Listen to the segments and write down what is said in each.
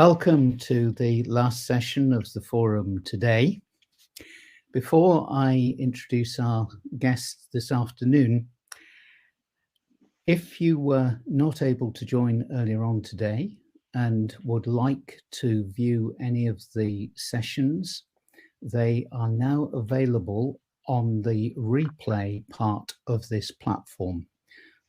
Welcome to the last session of the forum today. Before I introduce our guests this afternoon, if you were not able to join earlier on today and would like to view any of the sessions, they are now available on the replay part of this platform.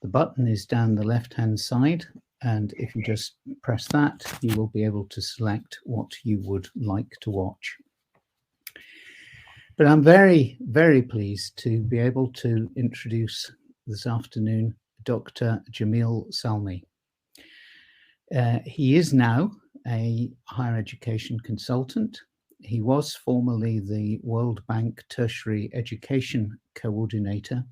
The button is down the left-hand side, and if you just press that, you will be able to select what you would like to watch. But I'm very, very pleased to be able to introduce this afternoon Dr. Jameel Salmi. He is now a higher education consultant. He was formerly the World Bank Tertiary Education Coordinator,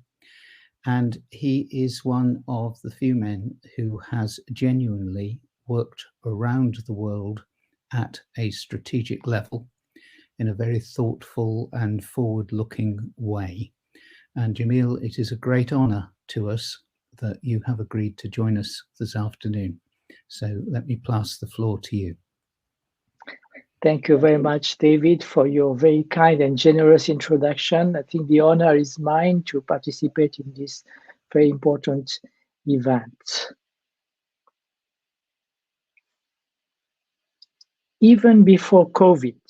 and he is one of the few men who has genuinely worked around the world at a strategic level in a very thoughtful and forward-looking way. And Jameel, it is a great honor to us that you have agreed to join us this afternoon. So let me pass the floor to you. Thank you very much, David, for your very kind and generous introduction. I think the honor is mine to participate in this very important event. Even before COVID,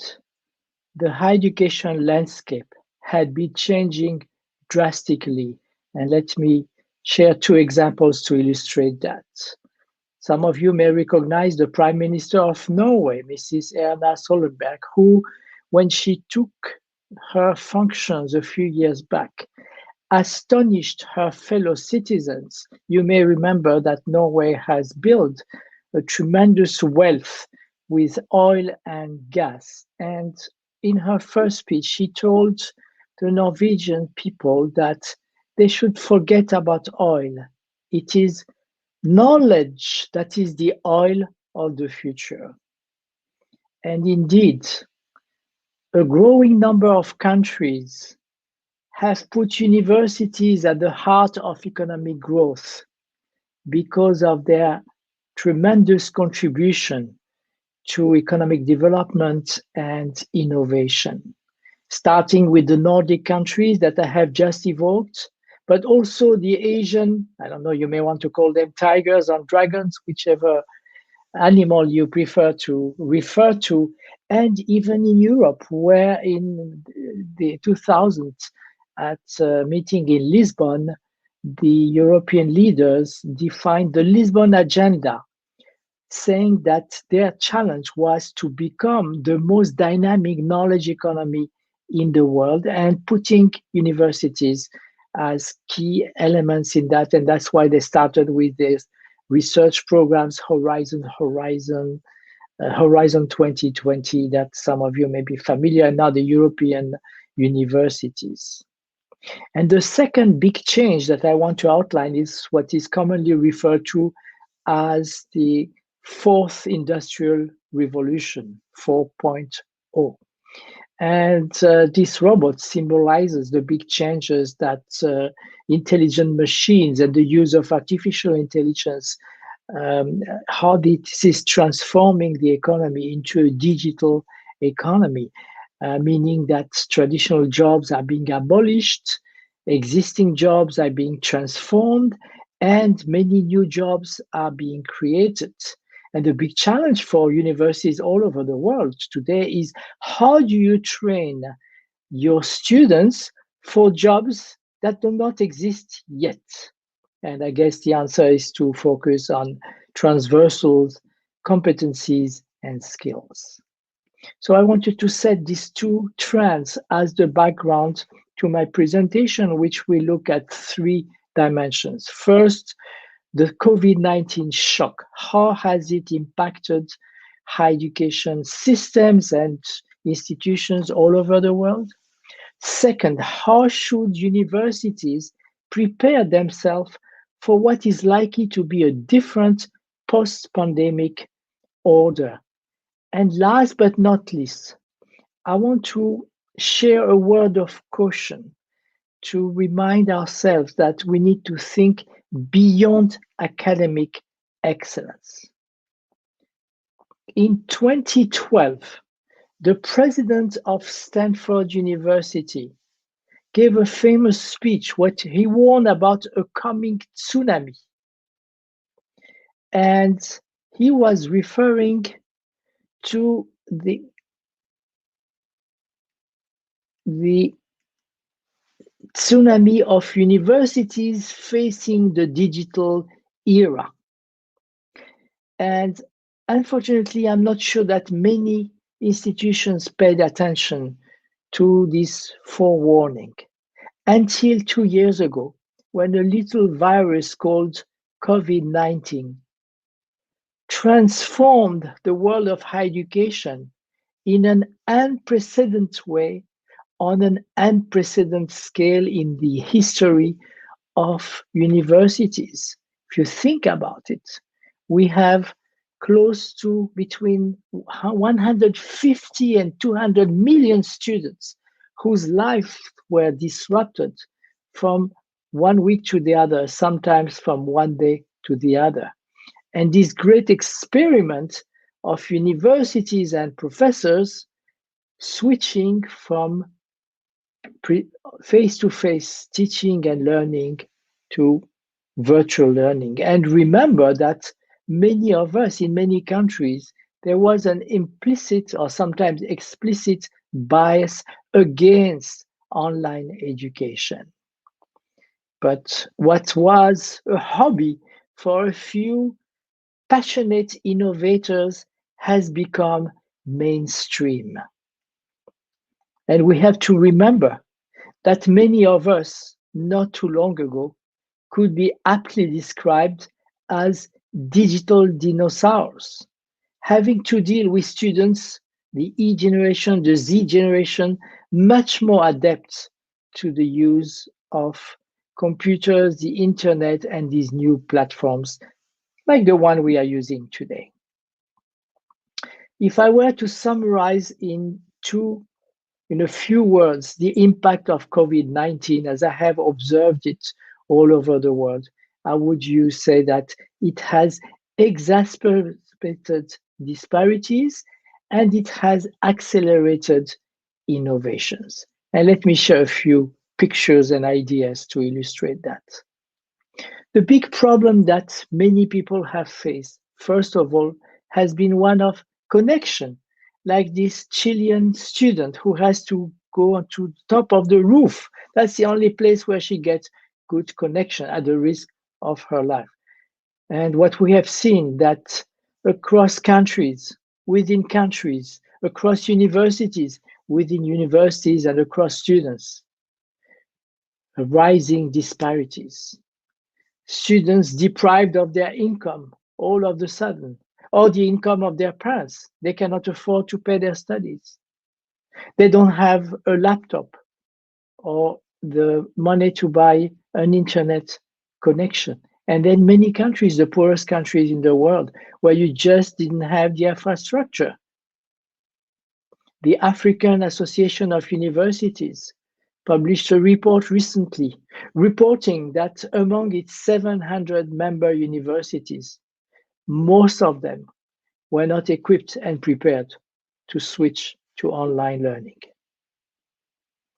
the higher education landscape had been changing drastically. And let me share two examples to illustrate that. Some of you may recognize the Prime Minister of Norway, Mrs. Erna Solberg, who, when she took her functions a few years back, astonished her fellow citizens. You may remember that Norway has built a tremendous wealth with oil and gas. And in her first speech, she told the Norwegian people that they should forget about oil. It is knowledge that is the oil of the future. And indeed, a growing number of countries have put universities at the heart of economic growth because of their tremendous contribution to economic development and innovation, starting with the Nordic countries that I have just evoked, but also the Asian, I don't know, you may want to call them tigers or dragons, whichever animal you prefer to refer to, and even in Europe, where in the 2000s at a meeting in Lisbon, the European leaders defined the Lisbon Agenda, saying that their challenge was to become the most dynamic knowledge economy in the world and putting universities as key elements in that. And that's why they started with these research programs, Horizon 2020, that some of you may be familiar, and now the European universities. And the second big change that I want to outline is what is commonly referred to as the fourth industrial revolution, 4.0. And this robot symbolizes the big changes that intelligent machines and the use of artificial intelligence, how this is transforming the economy into a digital economy, meaning that traditional jobs are being abolished, existing jobs are being transformed, and many new jobs are being created. And the big challenge for universities all over the world today is how do you train your students for jobs that do not exist yet? And I guess the answer is to focus on transversal competencies and skills. So I wanted to set these two trends as the background to my presentation, which will look at three dimensions. First, the COVID-19 shock. How has it impacted higher education systems and institutions all over the world? Second, how should universities prepare themselves for what is likely to be a different post-pandemic order? And last but not least, I want to share a word of caution to remind ourselves that we need to think beyond academic excellence. In 2012, the president of Stanford University gave a famous speech what he warned about a coming tsunami. And he was referring to the tsunami of universities facing the digital era. And unfortunately, I'm not sure that many institutions paid attention to this forewarning until 2 years ago, when a little virus called COVID-19 transformed the world of higher education in an unprecedented way, on an unprecedented scale in the history of universities. If you think about it, we have close to between 150 and 200 million students whose lives were disrupted from 1 week to the other, sometimes from one day to the other. And this great experiment of universities and professors switching from face-to-face teaching and learning to virtual learning. And remember that many of us in many countries, there was an implicit or sometimes explicit bias against online education. But what was a hobby for a few passionate innovators has become mainstream. And we have to remember that many of us, not too long ago, could be aptly described as digital dinosaurs, having to deal with students, the E generation, the Z generation, much more adept to the use of computers, the internet, and these new platforms like the one we are using today. If I were to summarize in a few words, the impact of COVID-19 as I have observed it all over the world, I would say that it has exacerbated disparities and it has accelerated innovations. And let me share a few pictures and ideas to illustrate that. The big problem that many people have faced, first of all, has been one of connection, like this Chilean student who has to go to the top of the roof. That's the only place where she gets good connection at the risk of her life. And what we have seen that across countries, within countries, across universities, within universities and across students, rising disparities. Students deprived of their income all of a sudden, or the income of their parents. They cannot afford to pay their studies. They don't have a laptop or the money to buy an internet connection. And then many countries, the poorest countries in the world, where you just didn't have the infrastructure. The African Association of Universities published a report recently reporting that among its 700 member universities, most of them were not equipped and prepared to switch to online learning.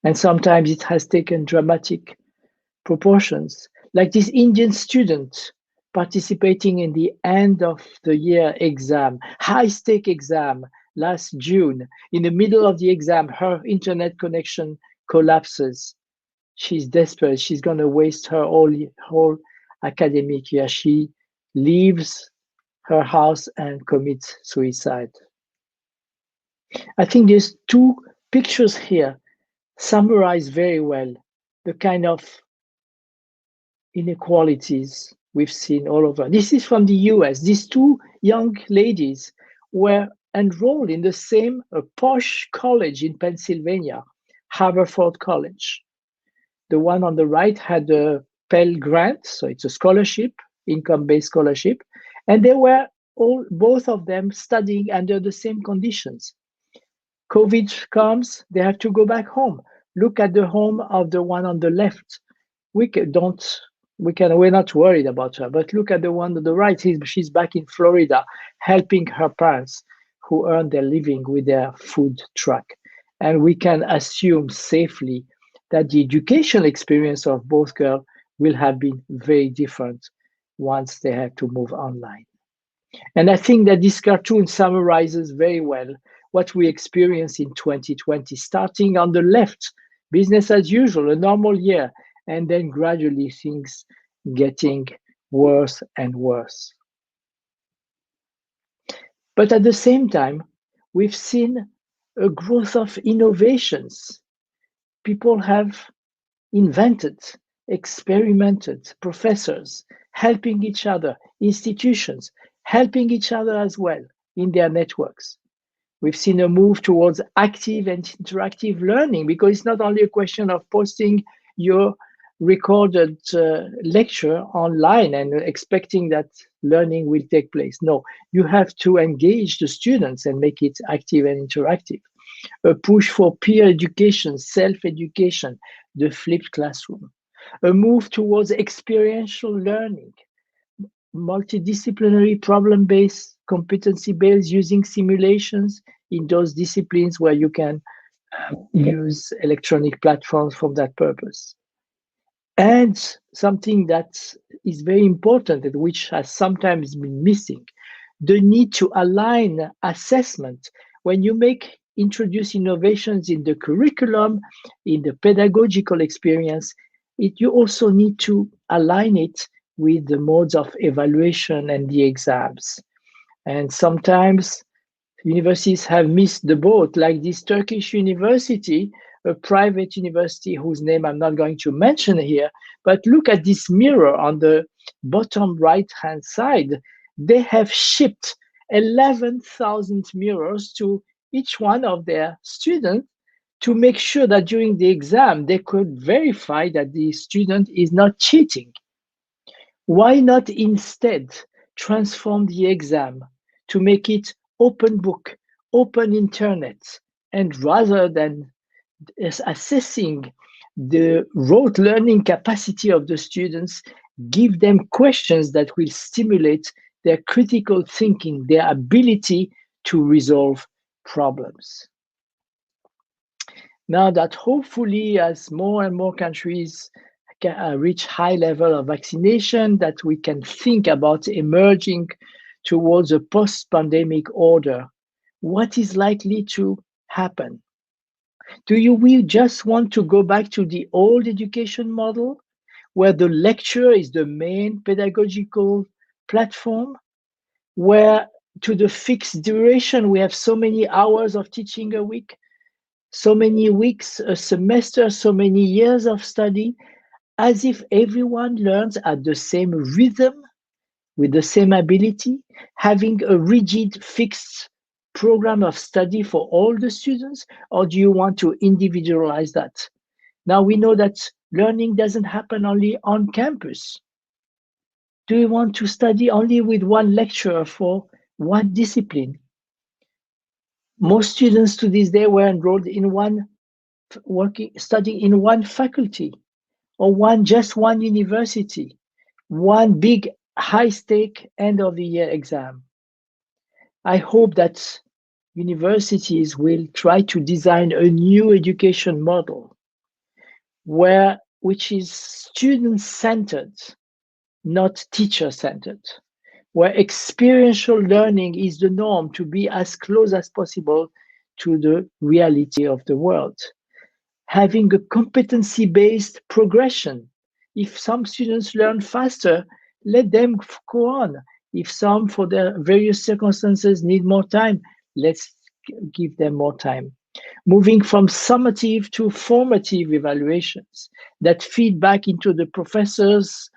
And sometimes it has taken dramatic proportions, like this Indian student participating in the end of the year exam, high-stake exam last June. In the middle of the exam, her internet connection collapses. She's desperate. She's going to waste her whole academic year. She leaves her house and commits suicide. I think these two pictures here summarize very well the kind of inequalities we've seen all over. This is from the US. These two young ladies were enrolled in the same posh college in Pennsylvania, Haverford College. The one on the right had a Pell Grant, so it's a scholarship, income-based scholarship, and they were both of them studying under the same conditions. COVID comes, they have to go back home. Look at the home of the one on the left. We're not worried about her, but look at the one on the right. She's back in Florida, helping her parents who earn their living with their food truck. And we can assume safely that the educational experience of both girls will have been very different once they have to move online. And I think that this cartoon summarizes very well what we experienced in 2020, starting on the left, business as usual, a normal year, and then gradually things getting worse and worse. But at the same time, we've seen a growth of innovations. People have invented, experimented, professors helping each other, institutions helping each other as well in their networks. We've seen a move towards active and interactive learning, because it's not only a question of posting your recorded lecture online and expecting that learning will take place. No, you have to engage the students and make it active and interactive. A push for peer education, self-education, the flipped classroom. A move towards experiential learning, multidisciplinary problem-based, competency-based, using simulations in those disciplines where you can use electronic platforms for that purpose. And something that is very important, and which has sometimes been missing, the need to align assessment. When you introduce innovations in the curriculum, in the pedagogical experience, you also need to align it with the modes of evaluation and the exams. And sometimes universities have missed the boat, like this Turkish university, a private university whose name I'm not going to mention here, but look at this mirror on the bottom right-hand side. They have shipped 11,000 mirrors to each one of their students to make sure that during the exam, they could verify that the student is not cheating. Why not instead transform the exam to make it open book, open internet, and rather than assessing the rote learning capacity of the students, give them questions that will stimulate their critical thinking, their ability to resolve problems. Now that hopefully as more and more countries reach high level of vaccination, that we can think about emerging towards a post-pandemic order, what is likely to happen? We just want to go back to the old education model, where the lecture is the main pedagogical platform, where to the fixed duration, we have so many hours of teaching a week, so many weeks, a semester, so many years of study, as if everyone learns at the same rhythm, with the same ability, having a rigid, fixed program of study for all the students, or do you want to individualize that? Now we know that learning doesn't happen only on campus. Do you want to study only with one lecturer for one discipline? Most students to this day were enrolled in studying in one faculty, or just one university, one big high-stake end-of-the-year exam. I hope that universities will try to design a new education model which is student-centered, not teacher-centered, where experiential learning is the norm, to be as close as possible to the reality of the world. Having a competency-based progression. If some students learn faster, let them go on. If some, for their various circumstances, need more time, let's give them more time. Moving from summative to formative evaluations that feed back into the professor's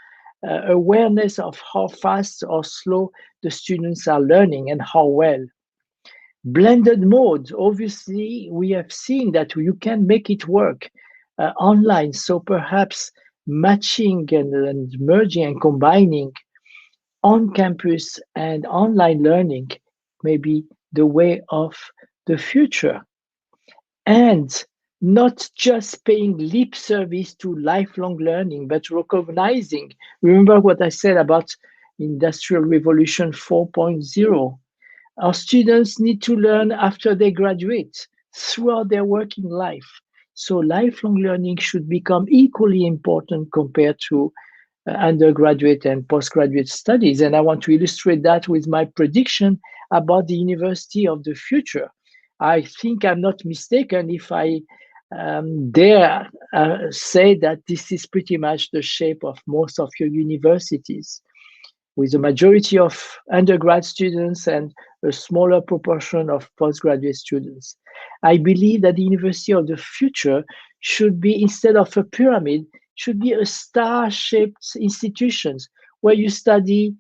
awareness of how fast or slow the students are learning and how well. Blended modes, obviously, we have seen that you can make it work online. So perhaps matching and merging and combining on-campus and online learning may be the way of the future. And not just paying lip service to lifelong learning, but recognizing, remember what I said about Industrial Revolution 4.0, Our students need to learn after they graduate, throughout their working life. So lifelong learning should become equally important compared to undergraduate and postgraduate studies. And I want to illustrate that with my prediction about the university of the future. I think I'm not mistaken if I dare say that this is pretty much the shape of most of your universities, with a majority of undergrad students and a smaller proportion of postgraduate students. I believe that the university of the future should be, instead of a pyramid, should be a star-shaped institutions where you study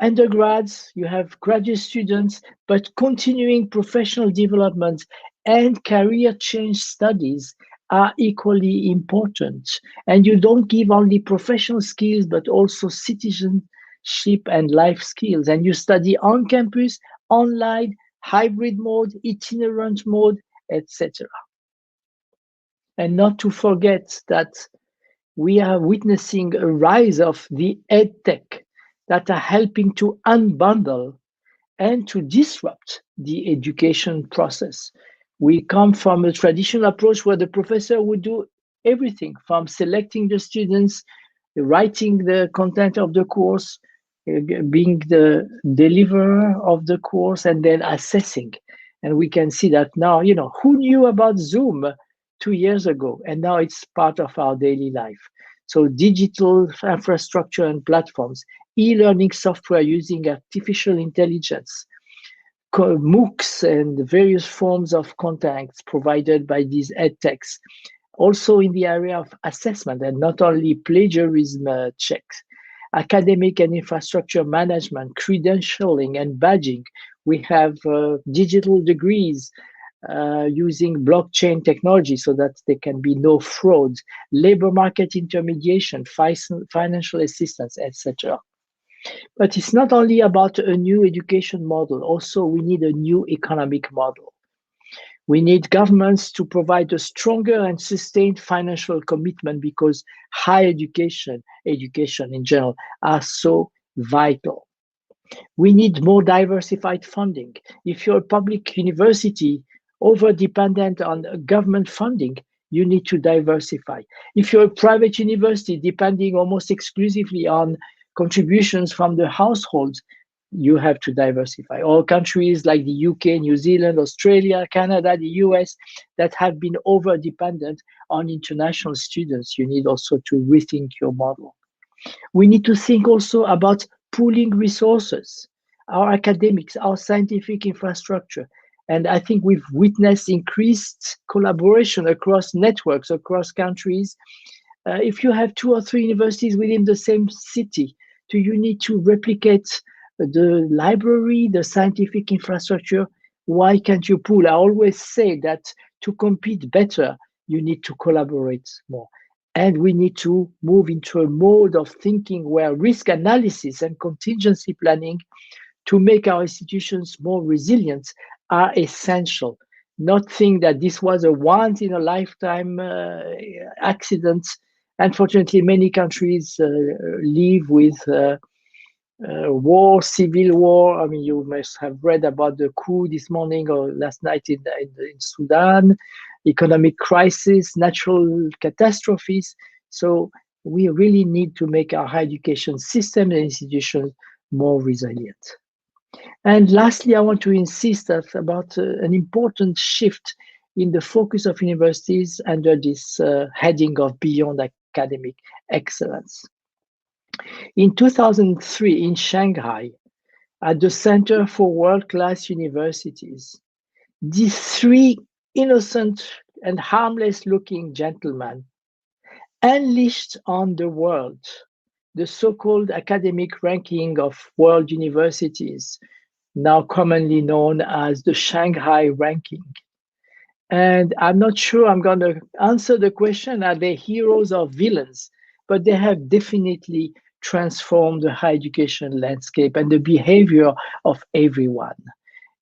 undergrads, you have graduate students, but continuing professional development and career change studies are equally important. And you don't give only professional skills, but also citizenship and life skills. And you study on campus, online, hybrid mode, itinerant mode, etc. And not to forget that we are witnessing a rise of the edtech that are helping to unbundle and to disrupt the education process. We come from a traditional approach where the professor would do everything from selecting the students, writing the content of the course, being the deliverer of the course, and then assessing. And we can see that now, who knew about Zoom 2 years ago? And now it's part of our daily life. So digital infrastructure and platforms, e-learning software using artificial intelligence, MOOCs and various forms of contacts provided by these edtechs. Also in the area of assessment and not only plagiarism checks, academic and infrastructure management, credentialing and badging. We have digital degrees using blockchain technology so that there can be no fraud, labor market intermediation, financial assistance, etc. But it's not only about a new education model. Also, we need a new economic model. We need governments to provide a stronger and sustained financial commitment because higher education in general, are so vital. We need more diversified funding. If you're a public university over-dependent on government funding, you need to diversify. If you're a private university depending almost exclusively on contributions from the households, you have to diversify. All countries like the UK, New Zealand, Australia, Canada, the US, that have been over-dependent on international students, you need also to rethink your model. We need to think also about pooling resources, our academics, our scientific infrastructure. And I think we've witnessed increased collaboration across networks, across countries. If you have 2 or 3 universities within the same city, do you need to replicate the library, the scientific infrastructure? Why can't you pool? I always say that to compete better, you need to collaborate more. And we need to move into a mode of thinking where risk analysis and contingency planning to make our institutions more resilient are essential. Not think that this was a once in a lifetime accident. Unfortunately, many countries live with war, civil war. I mean, you must have read about the coup this morning or last night in Sudan, economic crisis, natural catastrophes. So we really need to make our higher education system and institutions more resilient. And lastly, I want to insist about an important shift in the focus of universities under this heading of Beyond Academic Excellence. In 2003, in Shanghai, at the Center for World-Class Universities, these 3 innocent and harmless-looking gentlemen unleashed on the world the so-called academic ranking of world universities, now commonly known as the Shanghai ranking. And I'm not sure I'm going to answer the question, are they heroes or villains? But they have definitely transformed the higher education landscape and the behavior of everyone.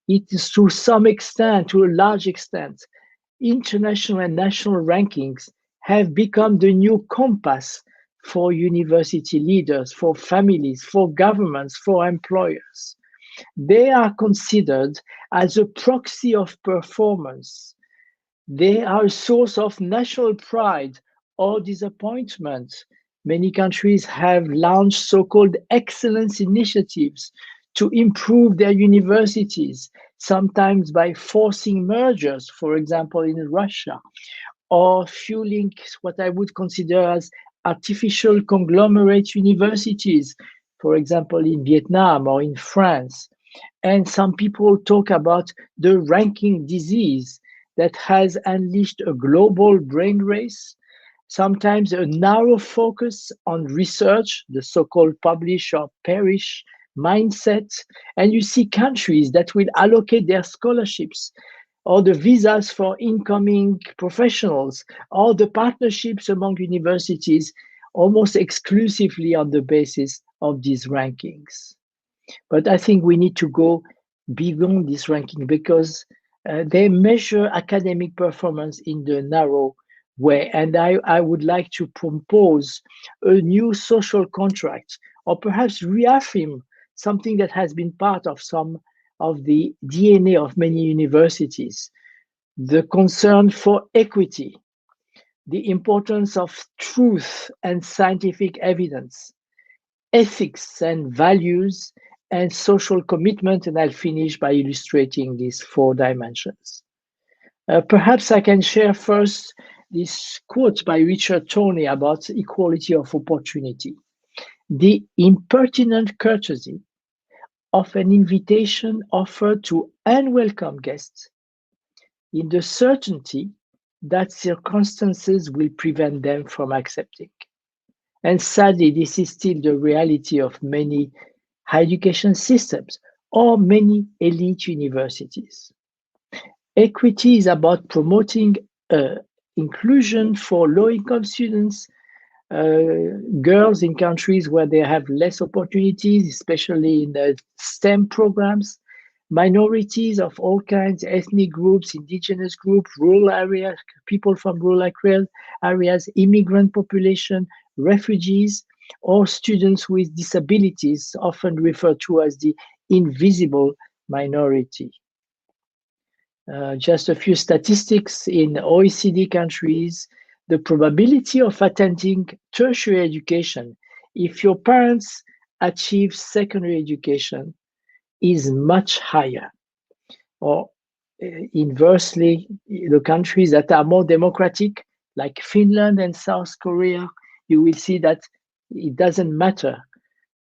It is to some extent, to a large extent, international and national rankings have become the new compass for university leaders, for families, for governments, for employers. They are considered as a proxy of performance. They are a source of national pride or disappointment. Many countries have launched so-called excellence initiatives to improve their universities, sometimes by forcing mergers, for example, in Russia, or fueling what I would consider as artificial conglomerate universities, for example, in Vietnam or in France. And some people talk about the ranking disease that has unleashed a global brain race, sometimes a narrow focus on research, the so-called publish or perish mindset. And you see countries that will allocate their scholarships or the visas for incoming professionals, or the partnerships among universities almost exclusively on the basis of these rankings. But I think we need to go beyond this ranking because they measure academic performance in the narrow way. And I would like to propose a new social contract, or perhaps reaffirm something that has been part of some of the DNA of many universities: the concern for equity, the importance of truth and scientific evidence, ethics and values, and social commitment. And I'll finish by illustrating these 4 dimensions. Perhaps I can share first this quote by Richard Toney about equality of opportunity. The impertinent courtesy of an invitation offered to unwelcome guests in the certainty that circumstances will prevent them from accepting. And sadly, this is still the reality of many higher education systems or many elite universities. Equity is about promoting inclusion for low-income students, girls in countries where they have less opportunities, especially in the STEM programs, minorities of all kinds, ethnic groups, indigenous groups, rural areas, people from rural areas, immigrant population, refugees, or students with disabilities, often referred to as the invisible minority. Just a few statistics: in OECD countries, the probability of attending tertiary education, if your parents achieve secondary education, is much higher. Or inversely, the countries that are more democratic, like Finland and South Korea, you will see that it doesn't matter.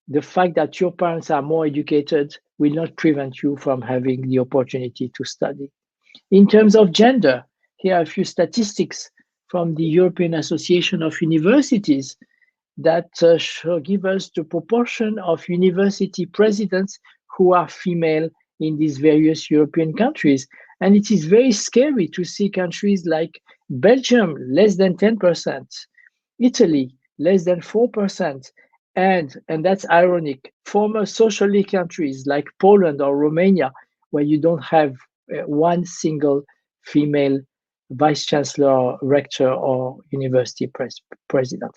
The fact that your parents are more educated will not prevent you from having the opportunity to study. In terms of gender, here are a few statistics from the European Association of Universities that give us the proportion of university presidents who are female in these various European countries. And it is very scary to see countries like Belgium, less than 10%, Italy, less than 4%, and that's ironic, former socialist countries like Poland or Romania, where you don't have one single female vice chancellor, rector, or university president.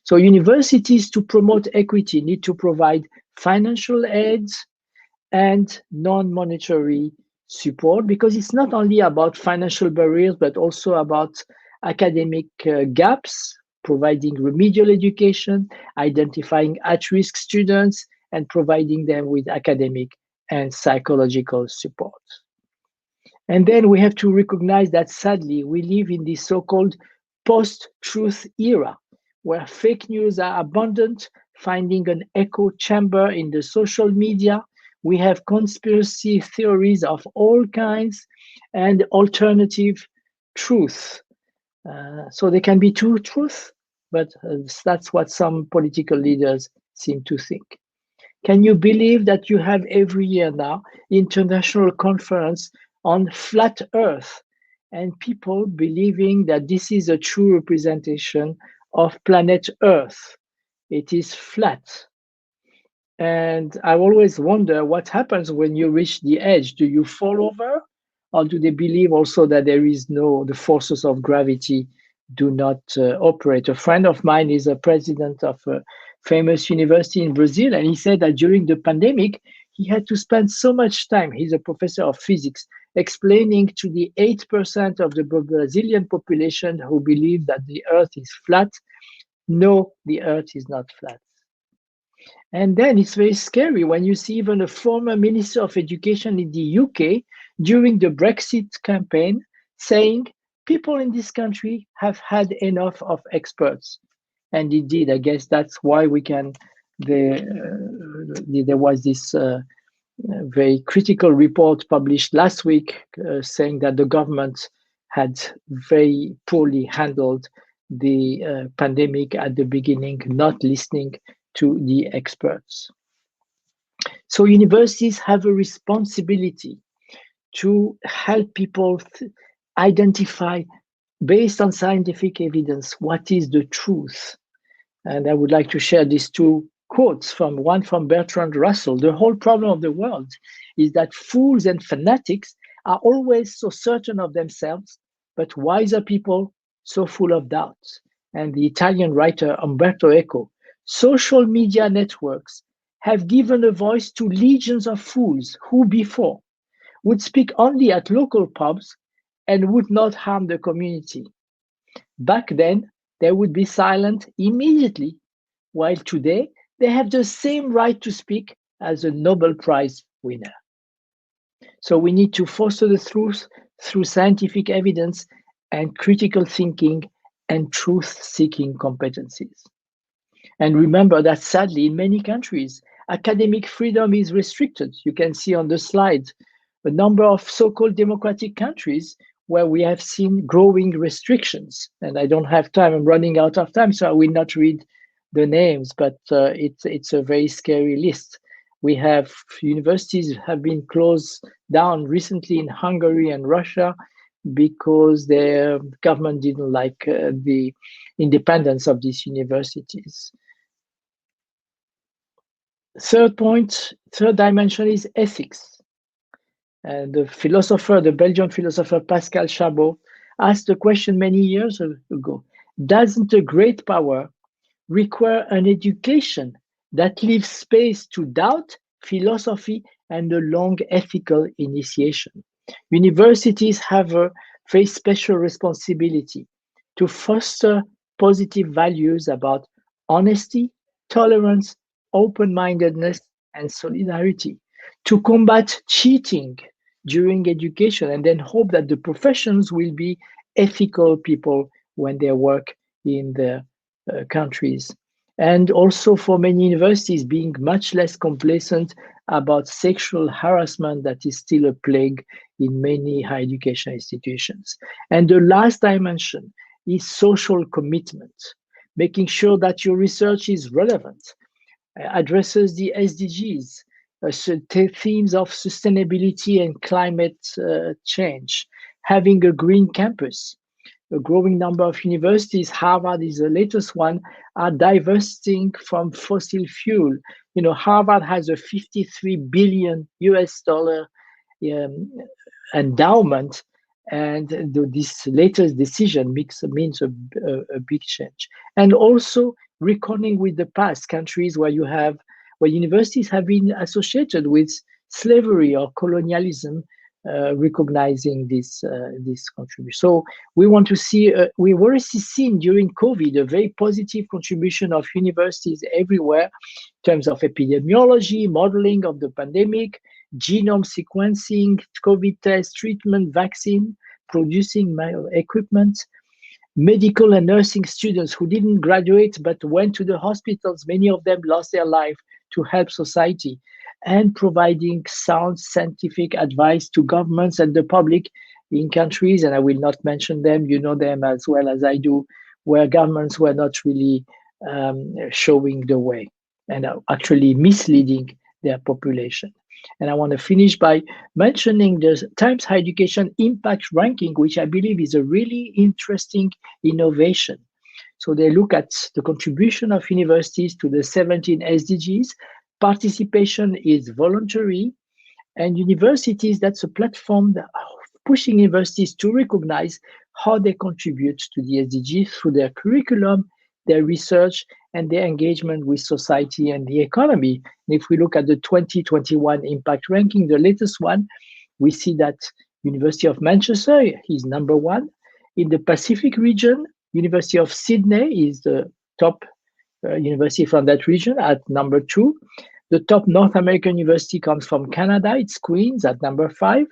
So universities, to promote equity, need to provide financial aids and non-monetary support, because it's not only about financial barriers, but also about academic gaps, providing remedial education, identifying at-risk students, and providing them with academic and psychological support. And then we have to recognize that sadly, we live in this so-called post-truth era, where fake news are abundant, finding an echo chamber in the social media. We have conspiracy theories of all kinds and alternative truth. So there can be two truths, but that's what some political leaders seem to think. Can you believe that you have every year now international conference on flat Earth, and people believing that this is a true representation of planet Earth? It is flat. And I always wonder what happens when you reach the edge. Do you fall over? Or do they believe also that there is the forces of gravity do not operate? A friend of mine is a president of a famous university in Brazil, and he said that during the pandemic, he had to spend so much time, he's a professor of physics, explaining to the 8% of the Brazilian population who believe that the earth is flat, no, the earth is not flat. And then it's very scary when you see even a former Minister of Education in the UK during the Brexit campaign saying people in this country have had enough of experts. And indeed, I guess that's why there was this very critical report published last week saying that the government had very poorly handled the pandemic at the beginning, not listening to the experts. So universities have a responsibility to help people identify, based on scientific evidence, what is the truth. And I would like to share these two quotes, one from Bertrand Russell. The whole problem of the world is that fools and fanatics are always so certain of themselves, but wiser people so full of doubts. And the Italian writer Umberto Eco, social media networks have given a voice to legions of fools who before would speak only at local pubs and would not harm the community. Back then, they would be silent immediately, while today they have the same right to speak as a Nobel Prize winner. So we need to foster the truth through scientific evidence and critical thinking and truth-seeking competencies. And remember that sadly, in many countries, academic freedom is restricted. You can see on the slide a number of so-called democratic countries where we have seen growing restrictions. And I don't have time, I'm running out of time, so I will not read the names, but it's a very scary list. We have universities have been closed down recently in Hungary and Russia because their government didn't like the independence of these universities. Third dimension is ethics. And the Belgian philosopher Pascal Chabot asked the question many years ago, doesn't a great power require an education that leaves space to doubt, philosophy, and a long ethical initiation? Universities have a very special responsibility to foster positive values about honesty, tolerance, open-mindedness, and solidarity, to combat cheating during education, and then hope that the professions will be ethical people when they work in their countries. And also for many universities being much less complacent about sexual harassment that is still a plague in many higher education institutions. And the last dimension is social commitment, making sure that your research is relevant, addresses the SDGs, themes of sustainability and climate change, having a green campus. A growing number of universities, Harvard is the latest one, are divesting from fossil fuel. You know, Harvard has a $53 billion endowment, and this latest decision means a big change. And also reckoning with the past, countries where universities have been associated with slavery or colonialism, recognizing this contribution. So we want to see, we've already seen during COVID a very positive contribution of universities everywhere in terms of epidemiology, modeling of the pandemic, genome sequencing, COVID test, treatment, vaccine, producing equipment, medical and nursing students who didn't graduate but went to the hospitals, many of them lost their life to help society, and providing sound scientific advice to governments and the public in countries, and I will not mention them, you know them as well as I do, where governments were not really showing the way and actually misleading their population. And I want to finish by mentioning the Times Higher Education Impact Ranking, which I believe is a really interesting innovation. So they look at the contribution of universities to the 17 SDGs. Participation is voluntary, and universities, that's a platform that pushing universities to recognize how they contribute to the SDGs through their curriculum, their research, and their engagement with society and the economy. And if we look at the 2021 impact ranking, the latest one, we see that University of Manchester is number one. In the Pacific region, University of Sydney is the top university from that region at number 2. The top North American university comes from Canada, it's Queen's at number 5.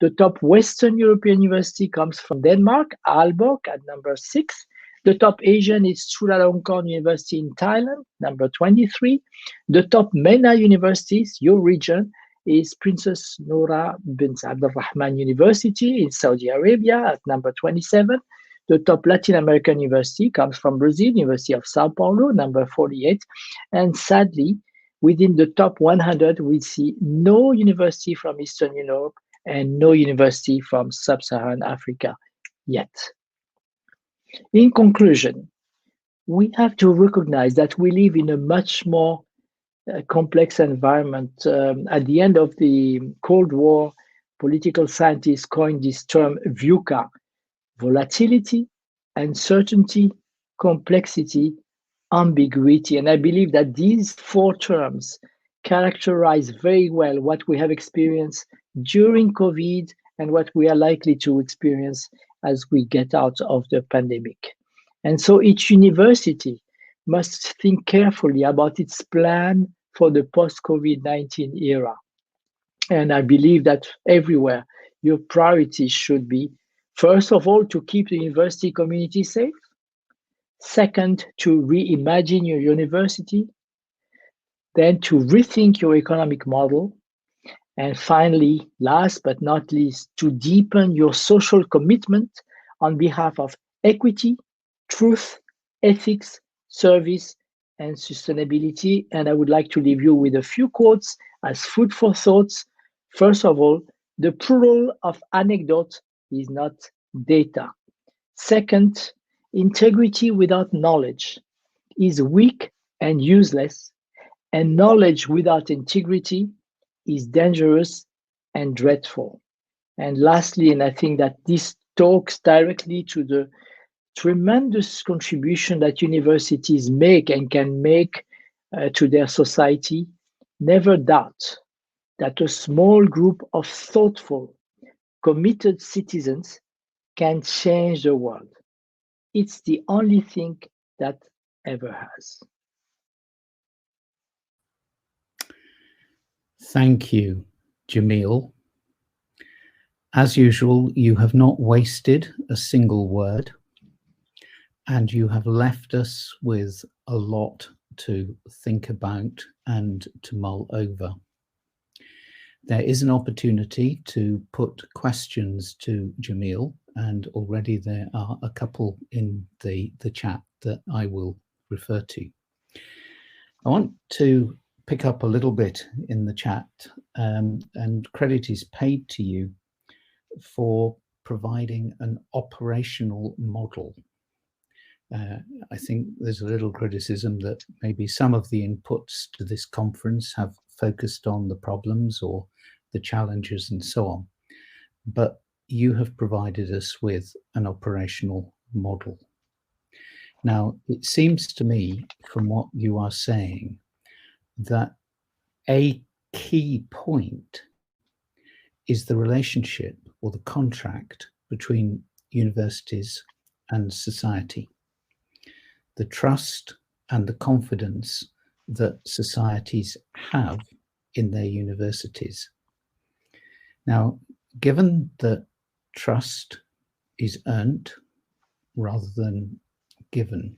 The top Western European university comes from Denmark, Aalborg at number 6. The top Asian is Chulalongkorn University in Thailand, number 23. The top MENA universities, your region, is Princess Noura bint Abdul Rahman University in Saudi Arabia at number 27. The top Latin American university comes from Brazil, University of Sao Paulo, number 48. And sadly, within the top 100, we see no university from Eastern Europe and no university from Sub-Saharan Africa yet. In conclusion, we have to recognize that we live in a much more complex environment. At the end of the Cold War, political scientists coined this term VUCA: volatility, uncertainty, complexity, ambiguity. And I believe that these 4 terms characterize very well what we have experienced during COVID and what we are likely to experience as we get out of the pandemic. And so each university must think carefully about its plan for the post-COVID-19 era. And I believe that everywhere your priorities should be, first of all, to keep the university community safe. Second, to reimagine your university. Then to rethink your economic model. And finally, last but not least, to deepen your social commitment on behalf of equity, truth, ethics, service, and sustainability. And I would like to leave you with a few quotes as food for thoughts. First of all, the plural of anecdote is not data. Second, integrity without knowledge is weak and useless, and knowledge without integrity is dangerous and dreadful. And lastly, and I think that this talks directly to the tremendous contribution that universities make and can make to their society, never doubt that a small group of thoughtful, committed citizens can change the world. It's the only thing that ever has. Thank you, Jameel. As usual, you have not wasted a single word, and you have left us with a lot to think about and to mull over. There is an opportunity to put questions to Jameel, and already there are a couple in the chat that I will refer to. I want to pick up a little bit in the chat, and credit is paid to you for providing an operational model. I think there's a little criticism that maybe some of the inputs to this conference have focused on the problems or the challenges and so on, but you have provided us with an operational model. Now, it seems to me from what you are saying that a key point is the relationship or the contract between universities and society, the trust and the confidence that societies have in their universities. Now, given that trust is earned rather than given,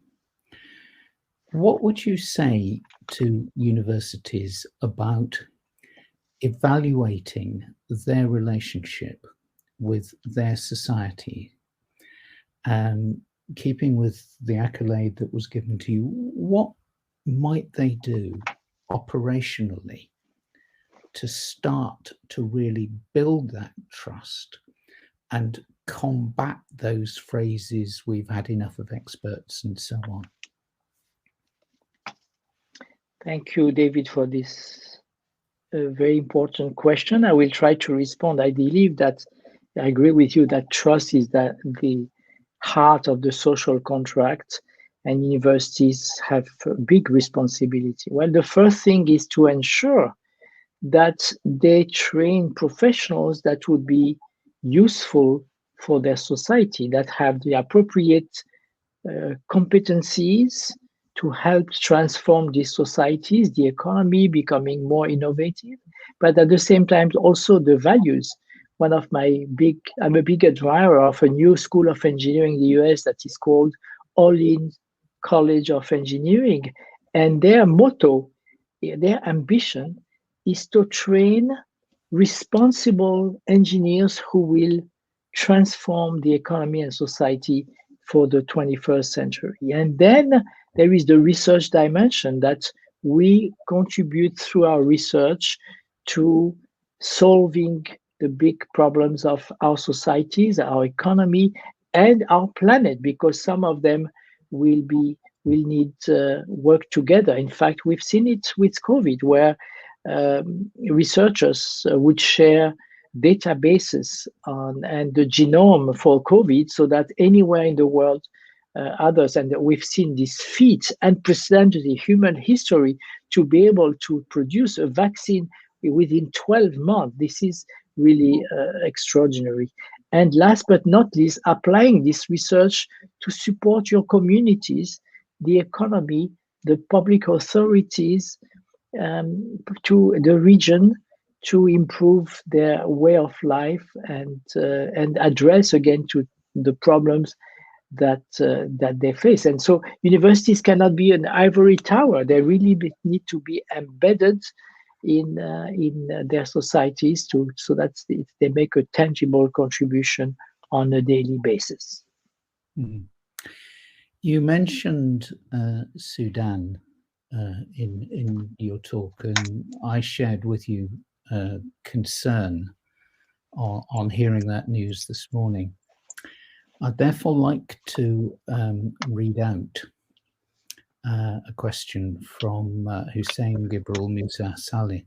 what would you say to universities about evaluating their relationship with their society? And keeping with the accolade that was given to you, what might they do operationally to start to really build that trust and combat those phrases, we've had enough of experts and so on? Thank you, David, for this very important question. I will try to respond. I believe that I agree with you that trust is the heart of the social contract. and universities have a big responsibility. Well, the first thing is to ensure that they train professionals that would be useful for their society, that have the appropriate competencies to help transform these societies, the economy becoming more innovative, but at the same time also the values. I'm a big admirer of a new school of engineering in the US that is called All-In College of Engineering. And their motto, their ambition is to train responsible engineers who will transform the economy and society for the 21st century. And then there is the research dimension that we contribute through our research to solving the big problems of our societies, our economy, and our planet, because some of them will need work together. In fact, we've seen it with COVID, where researchers would share databases and the genome for COVID, so that anywhere in the world, others, and we've seen this feat, unprecedented in human history, to be able to produce a vaccine within 12 months. This is really extraordinary. And last but not least, applying this research to support your communities, the economy, the public authorities, to the region, to improve their way of life and address again to the problems that they face. And so universities cannot be an ivory tower. They really need to be embedded in their societies so that they make a tangible contribution on a daily basis. Mm. You mentioned Sudan in your talk, and I shared with you concern on hearing that news this morning. I'd therefore like to read out a question from Hussein Gibril Musa Saleh.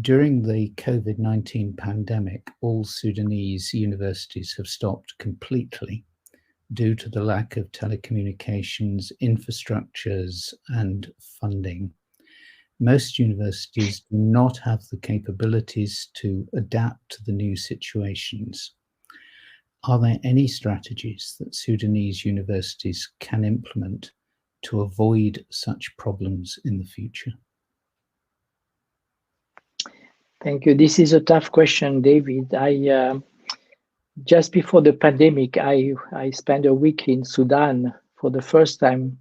During the COVID-19 pandemic, all Sudanese universities have stopped completely due to the lack of telecommunications, infrastructures, and funding. Most universities do not have the capabilities to adapt to the new situations. Are there any strategies that Sudanese universities can implement to avoid such problems in the future? Thank you. This is a tough question, David. Just before the pandemic, I spent a week in Sudan for the first time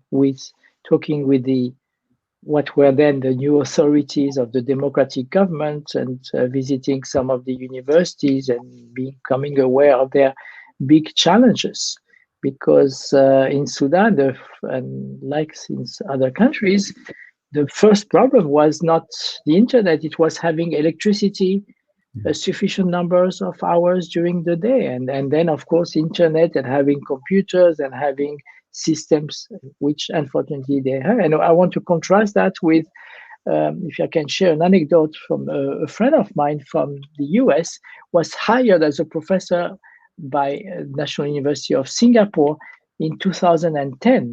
talking with what were then the new authorities of the democratic government, and visiting some of the universities and becoming aware of their big challenges. Because in Sudan, and like in other countries, the first problem was not the internet, it was having electricity, sufficient numbers of hours during the day. And then, of course, internet and having computers and having systems, which unfortunately they have. And I want to contrast that with, if I can share an anecdote from a friend of mine from the US, was hired as a professor by National University of Singapore in 2010.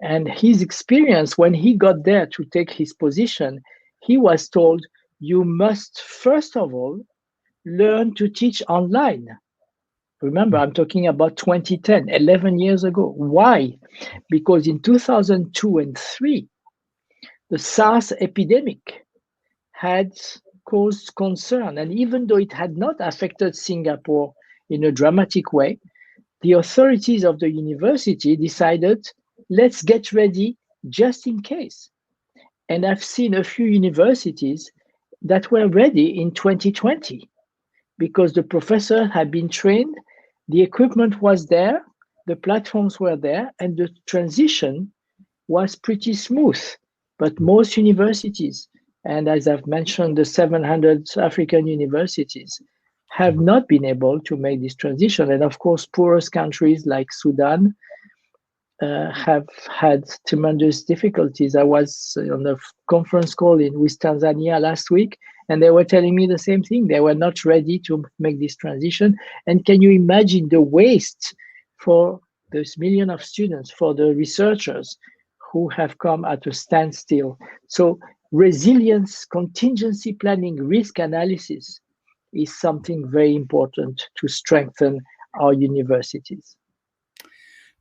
And his experience when he got there to take his position, he was told, you must first of all learn to teach online. Remember, I'm talking about 2010, 11 years ago. Why? Because in 2002 and 2003, the SARS epidemic had caused concern. And even though it had not affected Singapore in a dramatic way, the authorities of the university decided, let's get ready just in case. And I've seen a few universities that were ready in 2020 because the professor had been trained, the equipment was there, the platforms were there, and the transition was pretty smooth. But most universities, and as I've mentioned, the 700 African universities, have not been able to make this transition. And of course, poorest countries like Sudan have had tremendous difficulties. I was on a conference call with Tanzania last week, and they were telling me the same thing. They were not ready to make this transition. And can you imagine the waste for those millions of students, for the researchers who have come at a standstill. So resilience, contingency planning, risk analysis is something very important to strengthen our universities.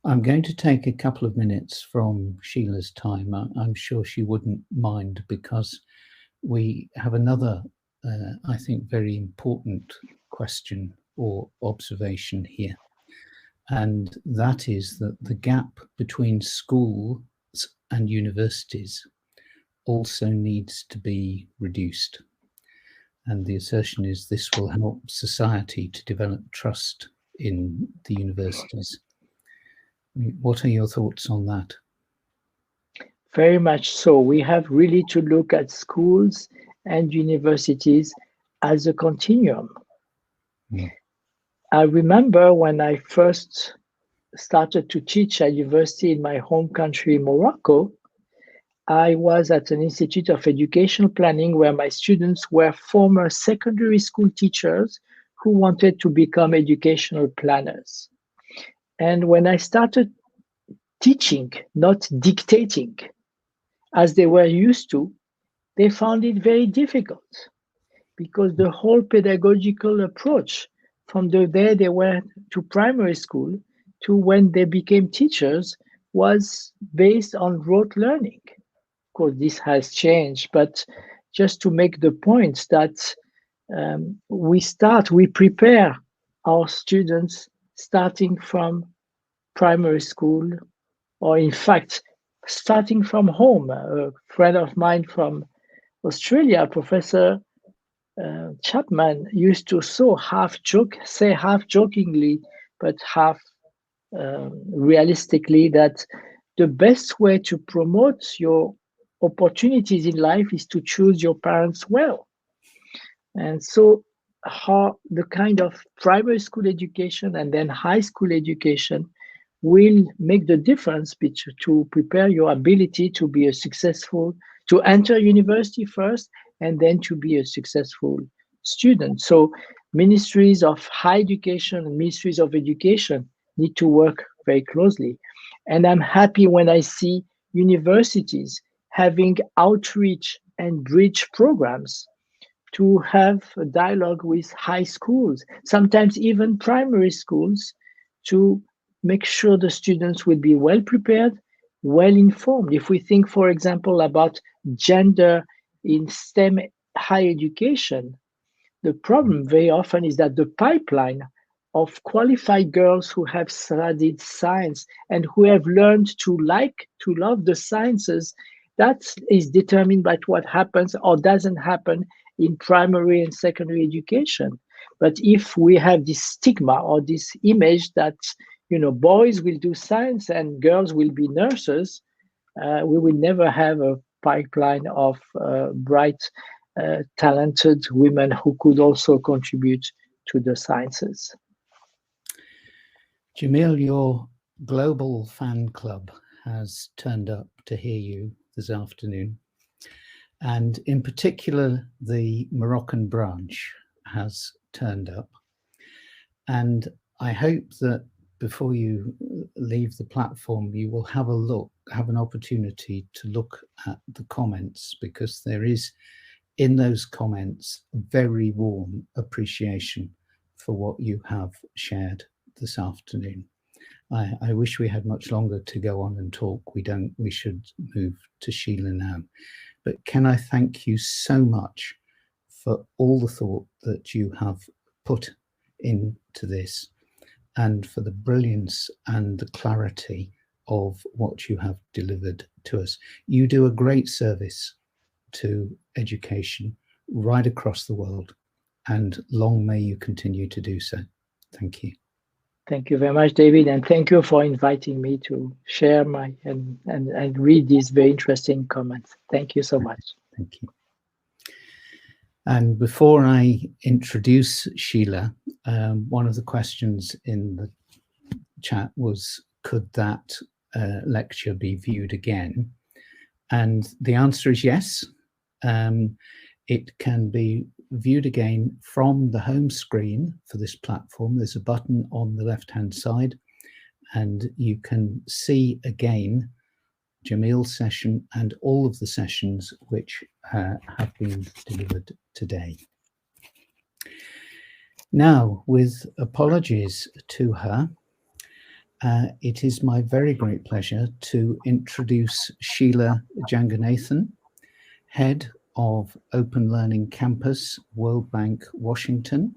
I'm going to take a couple of minutes from Sheila's time. I'm sure she wouldn't mind, because we have another, I think, very important question or observation here. And that is that the gap between schools and universities also needs to be reduced. And the assertion is this will help society to develop trust in the universities. What are your thoughts on that? Very much so. We have really to look at schools and universities as a continuum. Mm. I remember when I first started to teach at university in my home country, Morocco, I was at an institute of educational planning where my students were former secondary school teachers who wanted to become educational planners. And when I started teaching, not dictating, as they were used to, they found it very difficult, because the whole pedagogical approach from the day they went to primary school to when they became teachers was based on rote learning. Of course, this has changed, but just to make the point that we prepare our students starting from primary school, or in fact, starting from home. A friend of mine from Australia, Professor Chapman, used to say half jokingly, but half realistically, that the best way to promote your opportunities in life is to choose your parents well. And so how the kind of primary school education and then high school education will make the difference to prepare your ability to be to enter university first, and then to be a successful student. So ministries of high education and ministries of education need to work very closely. And I'm happy when I see universities having outreach and bridge programs to have a dialogue with high schools, sometimes even primary schools, to make sure the students will be well prepared, well informed. If we think, for example, about gender in STEM higher education, the problem very often is that the pipeline of qualified girls who have studied science and who have learned to love the sciences, that is determined by what happens or doesn't happen in primary and secondary education. But if we have this stigma or this image that boys will do science and girls will be nurses, we will never have a pipeline of bright, talented women who could also contribute to the sciences. Jameel, your global fan club has turned up to hear you this afternoon. And in particular, the Moroccan branch has turned up. And I hope that before you leave the platform, you will have an opportunity to look at the comments, because there is in those comments very warm appreciation for what you have shared this afternoon. I wish we had much longer to go on and talk. We don't. We should move to Sheila now. But can I thank you so much for all the thought that you have put into this, and for the brilliance and the clarity of what you have delivered to us. You do a great service to education right across the world, and long may you continue to do so. Thank you. Thank you very much, David, and thank you for inviting me to share and read these very interesting comments. Thank you so much. Thank you. And before I introduce Sheila, one of the questions in the chat was, could that lecture be viewed again? And the answer is yes. It can be viewed again from the home screen for this platform. There's a button on the left-hand side, and you can see again Jameel's session and all of the sessions which have been delivered today. Now, with apologies to her, it is my very great pleasure to introduce Sheila Janganathan, Head of Open Learning Campus, World Bank, Washington.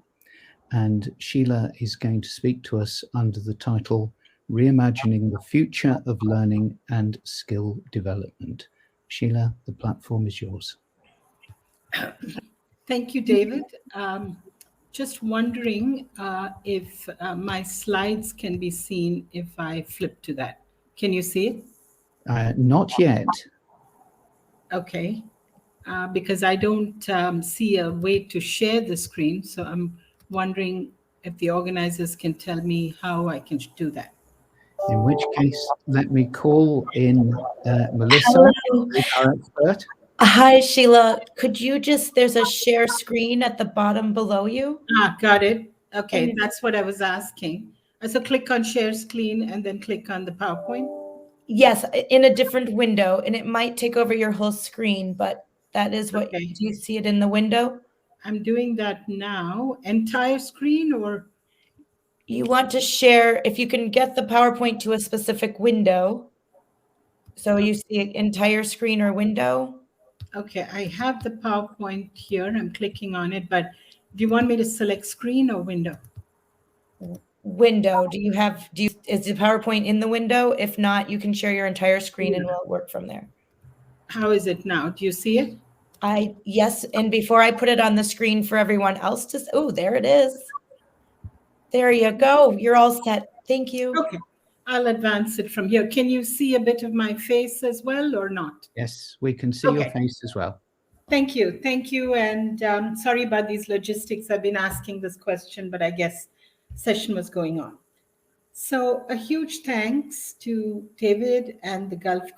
And Sheila is going to speak to us under the title, Reimagining the Future of Learning and Skill Development. Sheila, the platform is yours. Thank you, David. Just wondering if my slides can be seen if I flip to that. Can you see it? Not yet. Okay, because I don't see a way to share the screen, so I'm wondering if the organizers can tell me how I can do that. In which case, let me call in Melissa, Hello. our expert. Hi, Sheila. Could you just, there's a share screen at the bottom below you. Got it. Okay, that's what I was asking. So click on share screen and then click on the PowerPoint. Yes, in a different window, and it might take over your whole screen, but that is what, Okay. do you see it in the window? I'm doing that now. Entire screen, or? You want to share, if you can get the PowerPoint to a specific window. So you see an entire screen or window. Okay, I have the PowerPoint here. I'm clicking on it, but do you want me to select screen or window? Window. Is the PowerPoint in the window? If not, you can share your entire screen and we'll work from there. How is it now? Do you see it? Yes, and before I put it on the screen for everyone else to, oh, there it is. There you go. You're all set. Thank you. Okay, I'll advance it from here. Can you see a bit of my face as well or not? Yes, we can see your face as well. Thank you. Thank you. And sorry about these logistics. I've been asking this question, but I guess session was going on. So a huge thanks to David and the Gulf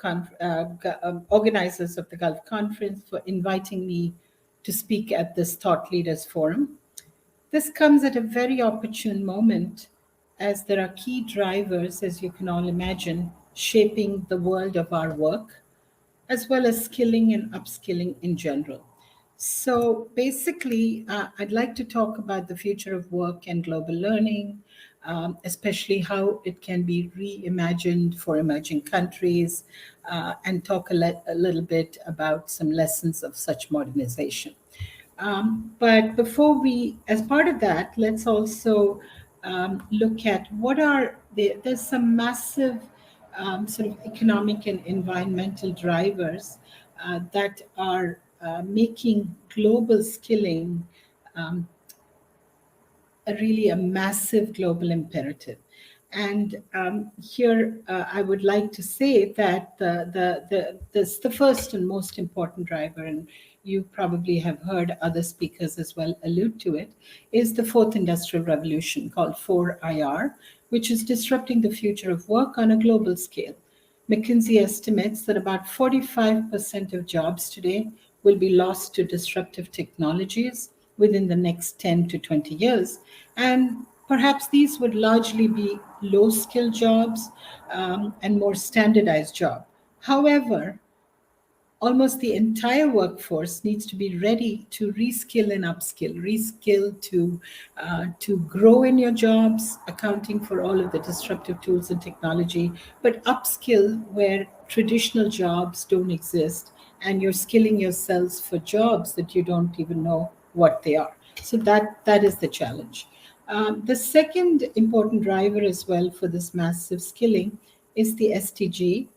organizers of the Gulf Conference for inviting me to speak at this Thought Leaders Forum. This comes at a very opportune moment, as there are key drivers, as you can all imagine, shaping the world of our work, as well as skilling and upskilling in general. So basically, I'd like to talk about the future of work and global learning, especially how it can be reimagined for emerging countries, and talk a little bit about some lessons of such modernization. But before as part of that, let's also look at there's some massive sort of economic and environmental drivers that are making global skilling really a massive global imperative. And here I would like to say that the first and most important driver, and you probably have heard other speakers as well allude to it, is the fourth industrial revolution, called 4IR, which is disrupting the future of work on a global scale. McKinsey estimates that about 45% of jobs today will be lost to disruptive technologies within the next 10 to 20 years. And perhaps these would largely be low-skill jobs and more standardized jobs. However, almost the entire workforce needs to be ready to reskill and upskill, reskill to grow in your jobs, accounting for all of the disruptive tools and technology, but upskill where traditional jobs don't exist, and you're skilling yourselves for jobs that you don't even know what they are. So that is the challenge. The second important driver as well for this massive skilling is the SDG.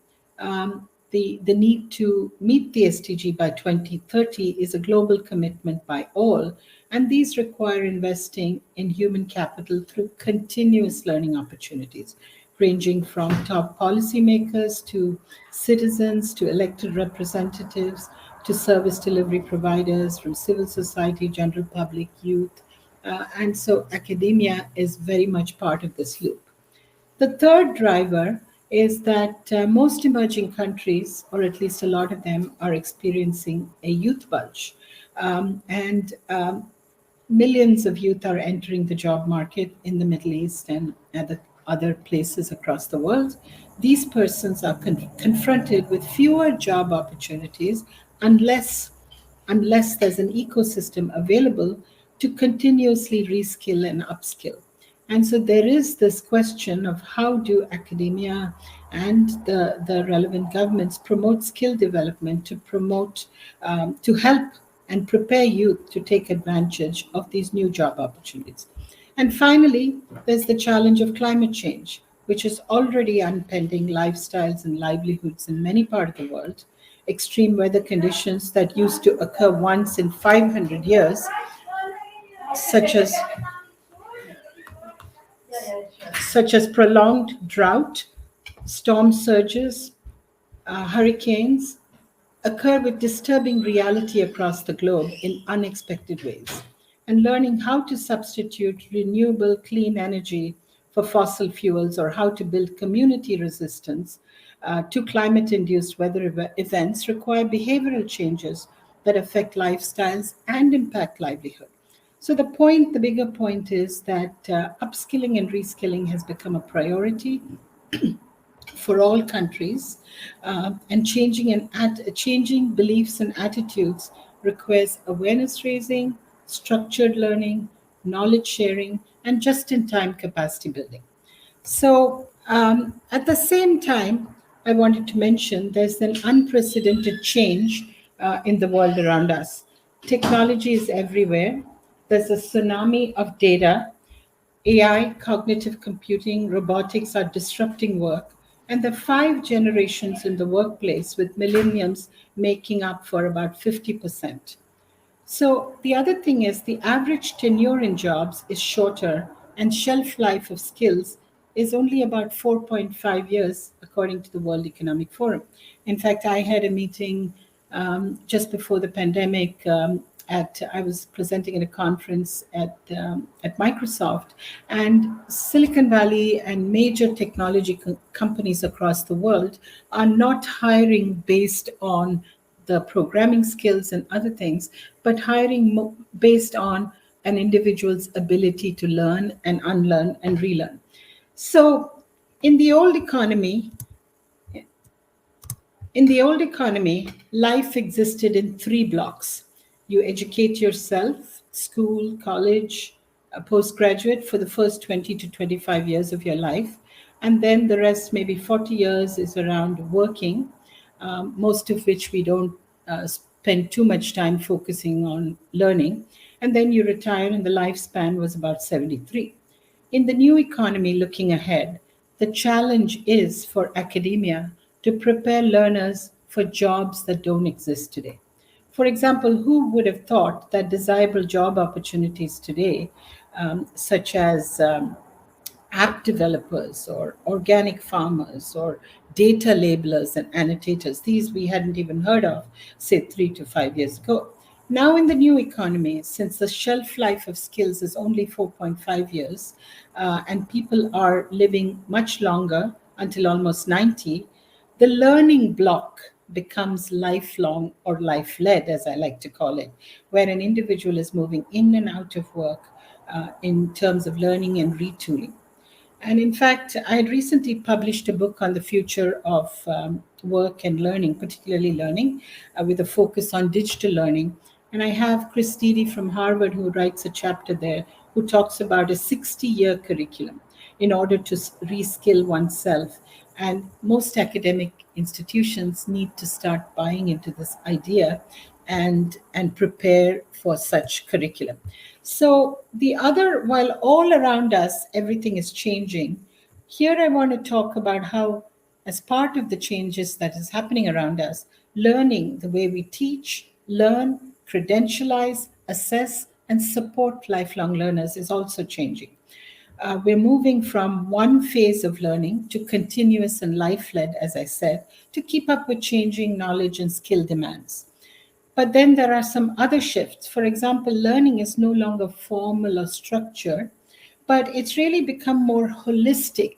The need to meet the SDG by 2030 is a global commitment by all, and these require investing in human capital through continuous learning opportunities, ranging from top policymakers to citizens to elected representatives to service delivery providers, from civil society, general public, youth, and so academia is very much part of this loop. The third driver is that most emerging countries, or at least a lot of them, are experiencing a youth bulge. And millions of youth are entering the job market in the Middle East and other places across the world, these persons are confronted with fewer job opportunities unless there's an ecosystem available to continuously reskill and upskill. And so there is this question of how do academia and the relevant governments promote skill development to promote, to help and prepare youth to take advantage of these new job opportunities. And finally, there's the challenge of climate change, which is already upending lifestyles and livelihoods in many parts of the world. Extreme weather conditions that used to occur once in 500 years, such as prolonged drought, storm surges, hurricanes, occur with disturbing reality across the globe in unexpected ways. And learning how to substitute renewable clean energy for fossil fuels, or how to build community resistance to climate-induced weather events, require behavioral changes that affect lifestyles and impact livelihood. So the bigger point is that upskilling and reskilling has become a priority for all countries, and changing beliefs and attitudes requires awareness raising, structured learning, knowledge sharing, and just-in-time capacity building. So at the same time, I wanted to mention there's an unprecedented change in the world around us. Technology is everywhere. There's a tsunami of data. AI, cognitive computing, robotics are disrupting work. And the 5 generations in the workplace, with millennials making up for about 50%. So the other thing is the average tenure in jobs is shorter, and shelf life of skills is only about 4.5 years, according to the World Economic Forum. In fact, I had a meeting just before the pandemic. I was presenting at a conference at Microsoft, and Silicon Valley and major technology companies across the world are not hiring based on the programming skills and other things, but hiring based on an individual's ability to learn and unlearn and relearn. So in the old economy, life existed in 3 blocks. You educate yourself, school, college, postgraduate, for the first 20 to 25 years of your life. And then the rest, maybe 40 years, is around working, most of which we don't spend too much time focusing on learning. And then you retire, and the lifespan was about 73. In the new economy looking ahead, the challenge is for academia to prepare learners for jobs that don't exist today. For example, who would have thought that desirable job opportunities today, such as app developers or organic farmers or data labelers and annotators, these we hadn't even heard of, say, 3 to 5 years ago. Now in the new economy, since the shelf life of skills is only 4.5 years, and people are living much longer, until almost 90, the learning block becomes lifelong, or life-led, as I like to call it, where an individual is moving in and out of work in terms of learning and retooling. And in fact, I had recently published a book on the future of work and learning, particularly learning, with a focus on digital learning. And I have Chris Deedy from Harvard, who writes a chapter there, who talks about a 60-year curriculum in order to reskill oneself. And most academic institutions need to start buying into this idea and prepare for such curriculum. So while all around us, everything is changing, here I want to talk about how, as part of the changes that is happening around us, learning, the way we teach, learn, credentialize, assess, and support lifelong learners is also changing. We're moving from one phase of learning to continuous and life-led, as I said, to keep up with changing knowledge and skill demands. But then there are some other shifts. For example, learning is no longer formal or structured, but it's really become more holistic.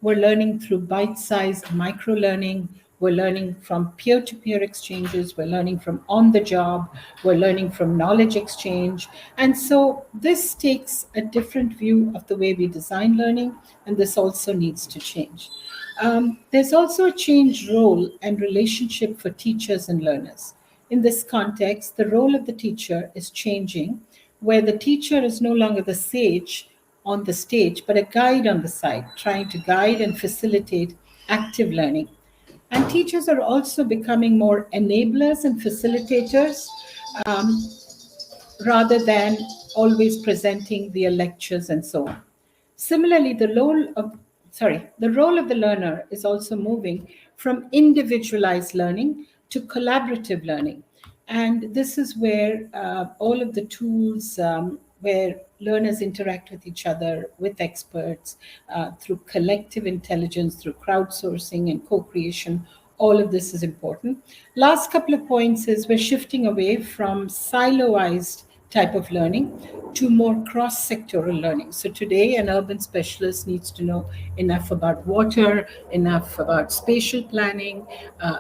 We're learning through bite-sized micro-learning. we're learning from peer-to-peer exchanges, we're learning from on the job, we're learning from knowledge exchange. And so this takes a different view of the way we design learning, and this also needs to change. There's also a changed role and relationship for teachers and learners. In this context, the role of the teacher is changing, where the teacher is no longer the sage on the stage, but a guide on the side, trying to guide and facilitate active learning. And teachers are also becoming more enablers and facilitators, rather than always presenting their lectures and so on. Similarly, the role of the learner is also moving from individualized learning to collaborative learning. And this is where all of the tools where learners interact with each other, with experts, through collective intelligence, through crowdsourcing and co-creation, all of this is important. Last couple of points is we're shifting away from siloized type of learning to more cross-sectoral learning. So today, an urban specialist needs to know enough about water, enough about spatial planning.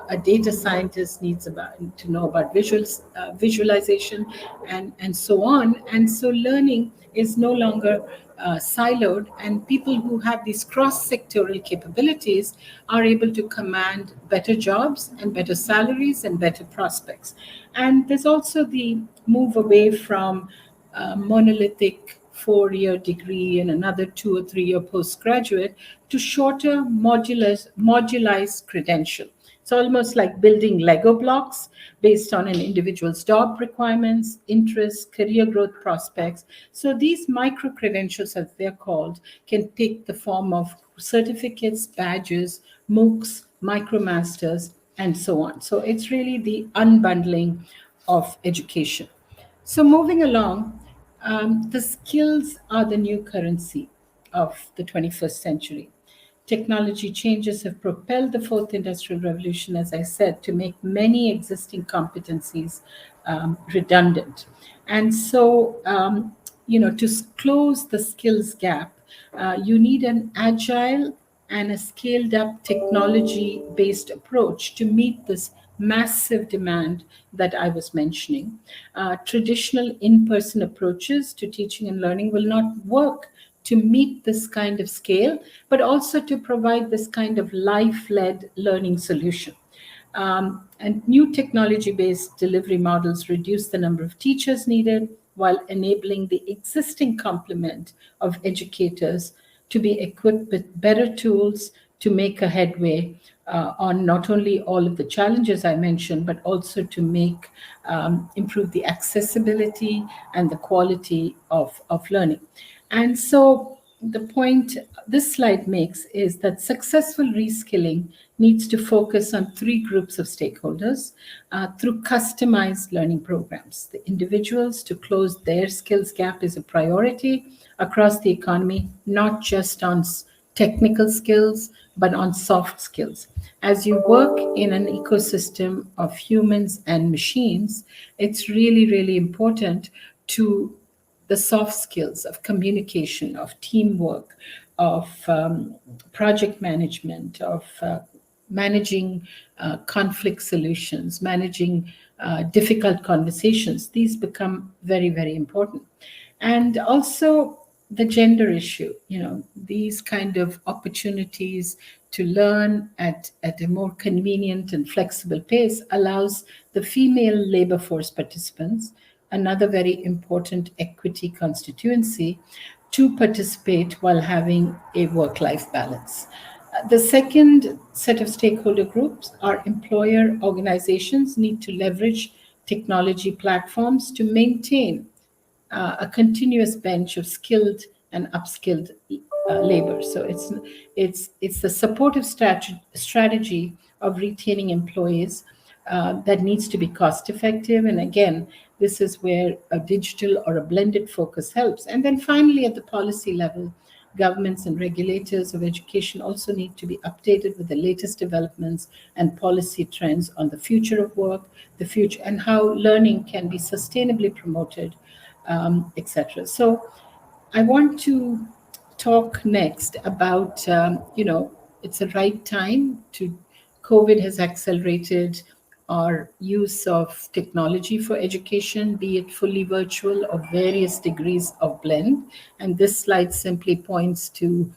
A data scientist needs to know about visualization, and so on. And so learning is no longer siloed, and people who have these cross-sectoral capabilities are able to command better jobs and better salaries and better prospects. And there's also the move away from monolithic 4-year degree and another 2 or 3 year postgraduate to shorter modularized credential. It's almost like building Lego blocks based on an individual's job requirements, interests, career growth prospects. So these micro credentials, as they're called, can take the form of certificates, badges, MOOCs, micromasters, and so on. So it's really the unbundling of education. So moving along, the skills are the new currency of the 21st century. Technology changes have propelled the fourth industrial revolution, as I said, to make many existing competencies redundant. And so, to close the skills gap, you need an agile and a scaled up technology-based approach to meet this massive demand that I was mentioning. Traditional in-person approaches to teaching and learning will not work to meet this kind of scale, but also to provide this kind of life-led learning solution. And new technology-based delivery models reduce the number of teachers needed while enabling the existing complement of educators to be equipped with better tools to make a headway on not only all of the challenges I mentioned, but also to make improve the accessibility and the quality of learning. And so the point this slide makes is that successful reskilling needs to focus on 3 groups of stakeholders through customized learning programs. The individuals to close their skills gap is a priority across the economy, not just on technical skills, but on soft skills. As you work in an ecosystem of humans and machines, it's really, really important to the soft skills of communication, of teamwork, of project management, of managing conflict solutions, managing difficult conversations. These become very, very important. And also the gender issue, these kind of opportunities to learn at a more convenient and flexible pace allows the female labor force participants, another very important equity constituency, to participate while having a work-life balance. The second set of stakeholder groups are employer organizations need to leverage technology platforms to maintain a continuous bench of skilled and upskilled labor. So it's the supportive strategy of retaining employees that needs to be cost effective. And again, this is where a digital or a blended focus helps. And then finally, at the policy level, governments and regulators of education also need to be updated with the latest developments and policy trends on the future of work, the future, and how learning can be sustainably promoted, etc. So I want to talk next about, it's the right time to COVID has accelerated our use of technology for education, be it fully virtual or various degrees of blend. And this slide simply points to,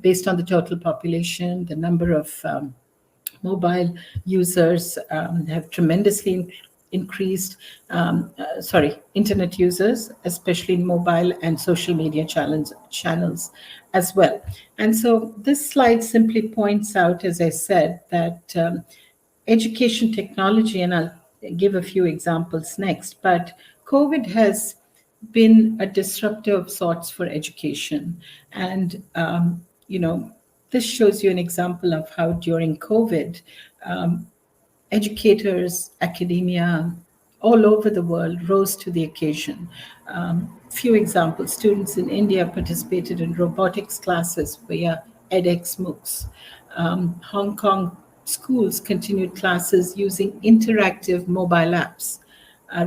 based on the total population, the number of mobile users have tremendously increased, internet users, especially in mobile and social media channels as well. And so this slide simply points out, as I said, that education technology, and I'll give a few examples next, but COVID has been a disruptor of sorts for education. And, this shows you an example of how during COVID, educators, academia, all over the world rose to the occasion. Few examples: students in India participated in robotics classes via edX MOOCs. Hong Kong schools continued classes using interactive mobile apps.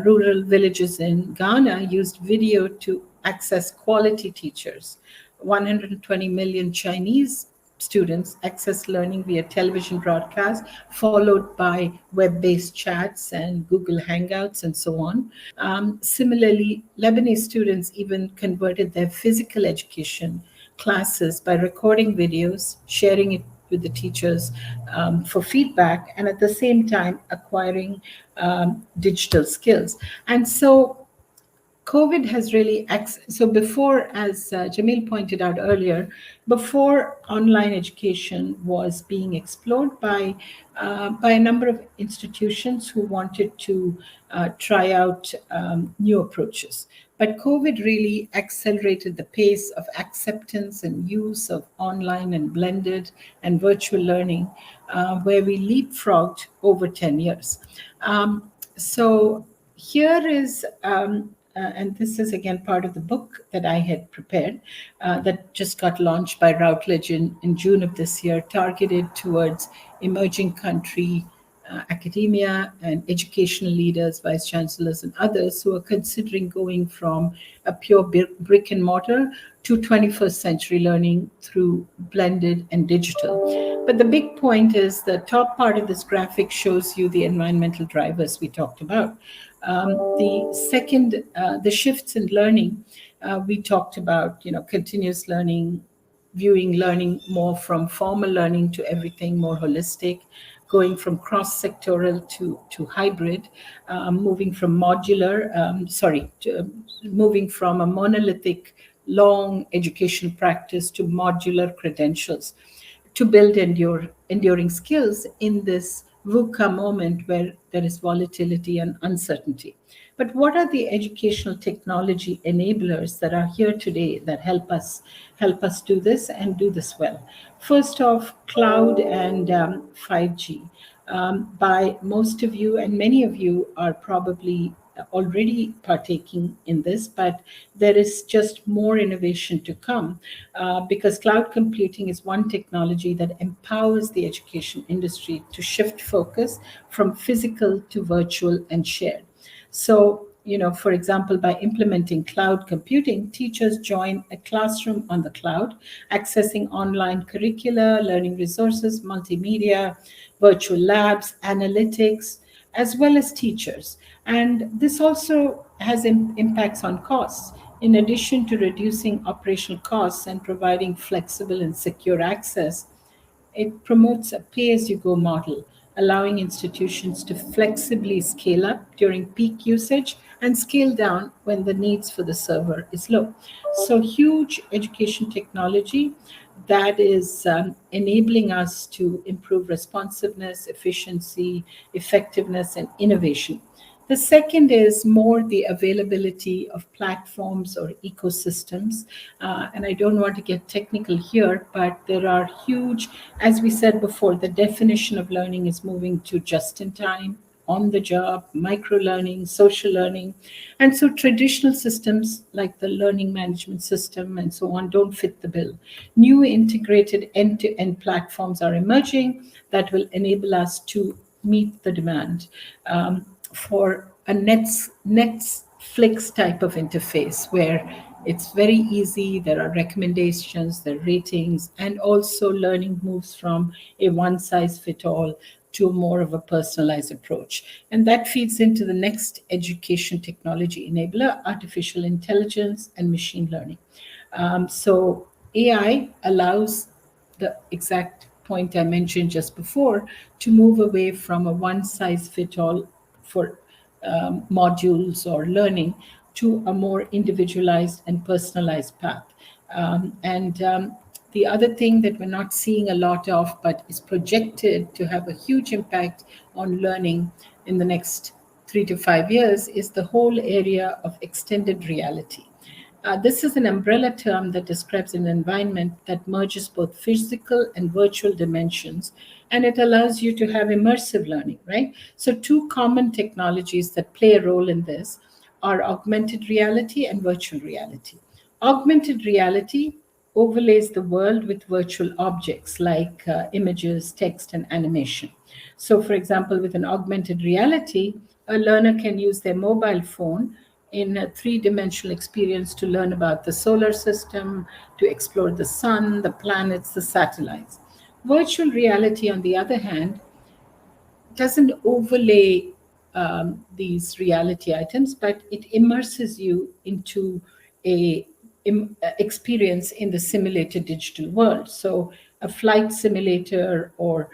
Rural villages in Ghana used video to access quality teachers. 120 million Chinese students access learning via television broadcast, followed by web-based chats and Google Hangouts and so on. Similarly, Lebanese students even converted their physical education classes by recording videos, sharing it with the teachers for feedback, and at the same time acquiring digital skills. And so COVID has really, so before, as Jameel pointed out earlier, before online education was being explored by a number of institutions who wanted to try out new approaches. But COVID really accelerated the pace of acceptance and use of online and blended and virtual learning, where we leapfrogged over 10 years. So here is, and this is again part of the book that I had prepared, that just got launched by Routledge in June of this year, targeted towards emerging country academia and educational leaders, vice chancellors, and others who are considering going from a pure brick and mortar to 21st century learning through blended and digital. But the big point is the top part of this graphic shows you the environmental drivers we talked about. The second, the shifts in learning, we talked about, continuous learning, viewing learning more from formal learning to everything more holistic, going from cross-sectoral to hybrid, moving from moving from a monolithic long education practice to modular credentials, to build enduring skills in this VUCA moment where there is volatility and uncertainty. But what are the educational technology enablers that are here today that help us do this and do this well? First off, cloud and 5G. By most of you, and many of you are probably already partaking in this, but there is just more innovation to come, because cloud computing is one technology that empowers the education industry to shift focus from physical to virtual and shared. So, for example, by implementing cloud computing, teachers join a classroom on the cloud, accessing online curricula, learning resources, multimedia, virtual labs, analytics, as well as teachers. And this also has impacts on costs. In addition to reducing operational costs and providing flexible and secure access, it promotes a pay-as-you-go model, allowing institutions to flexibly scale up during peak usage and scale down when the needs for the server is low. So huge education technology that is enabling us to improve responsiveness, efficiency, effectiveness, and innovation. The second is more the availability of platforms or ecosystems. And I don't want to get technical here, but there are huge, as we said before, the definition of learning is moving to just-in-time, on the job, micro-learning, social learning. And so traditional systems like the learning management system and so on don't fit the bill. New integrated end-to-end platforms are emerging that will enable us to meet the demand for a Netflix type of interface where It's very easy. There are recommendations, there are ratings, and also learning moves from a one-size-fits-all to more of a personalized approach. And that feeds into the next education technology enabler, artificial intelligence and machine learning. So AI allows the exact point I mentioned just before to move away from a one-size-fits-all for modules or learning to a more individualized and personalized path. And the other thing that we're not seeing a lot of, but is projected to have a huge impact on learning in the next 3 to 5 years, is the whole area of extended reality. This is an umbrella term that describes an environment that merges both physical and virtual dimensions, and it allows you to have immersive learning, right? So, two common technologies that play a role in this are augmented reality and virtual reality. Augmented reality overlays the world with virtual objects like images, text, and animation. So, for example, with an augmented reality, a learner can use their mobile phone in a three-dimensional experience to learn about the solar system, to explore the sun, the planets, the satellites. Virtual reality, on the other hand, doesn't overlay these reality items, but it immerses you into a experience in the simulated digital world. So a flight simulator or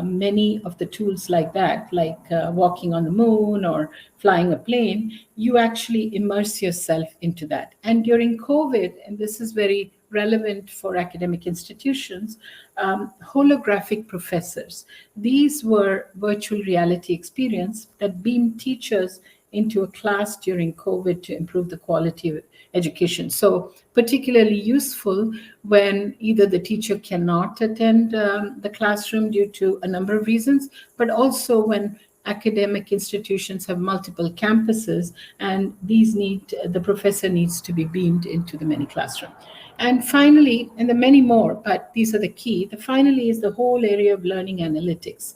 many of the tools like that, like walking on the moon or flying a plane, you actually immerse yourself into that. And during COVID, and this is very relevant for academic institutions, holographic professors. These were virtual reality experience that beamed teachers into a class during COVID to improve the quality of education. So particularly useful when either the teacher cannot attend the classroom due to a number of reasons, but also when academic institutions have multiple campuses and the professor needs to be beamed into the many classroom. And finally, and there are many more, but these are the key, finally is the whole area of learning analytics.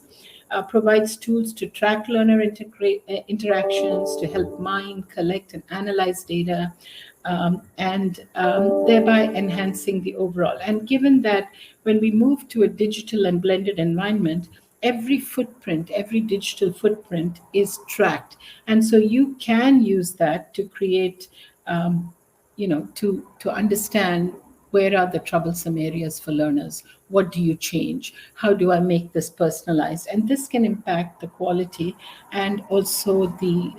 Provides tools to track learner interactions, to help mine, collect, and analyze data, and thereby enhancing the overall. And given that when we move to a digital and blended environment, every footprint, every digital footprint is tracked. And so you can use that to create, to understand where are the troublesome areas for learners? What do you change? How do I make this personalized? And this can impact the quality and also the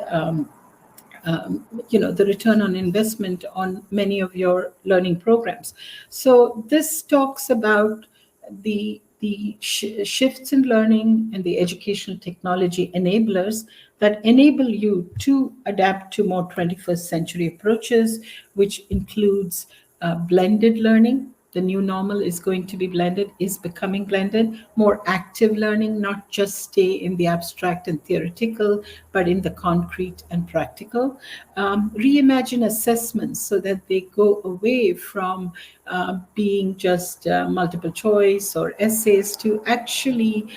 return on investment on many of your learning programs. So this talks about the shifts in learning and the educational technology enablers that enable you to adapt to more 21st century approaches, which includes blended learning. The new normal is going to be blended, is becoming blended, more active learning, not just stay in the abstract and theoretical, but in the concrete and practical. Reimagine assessments so that they go away from being just multiple choice or essays to actually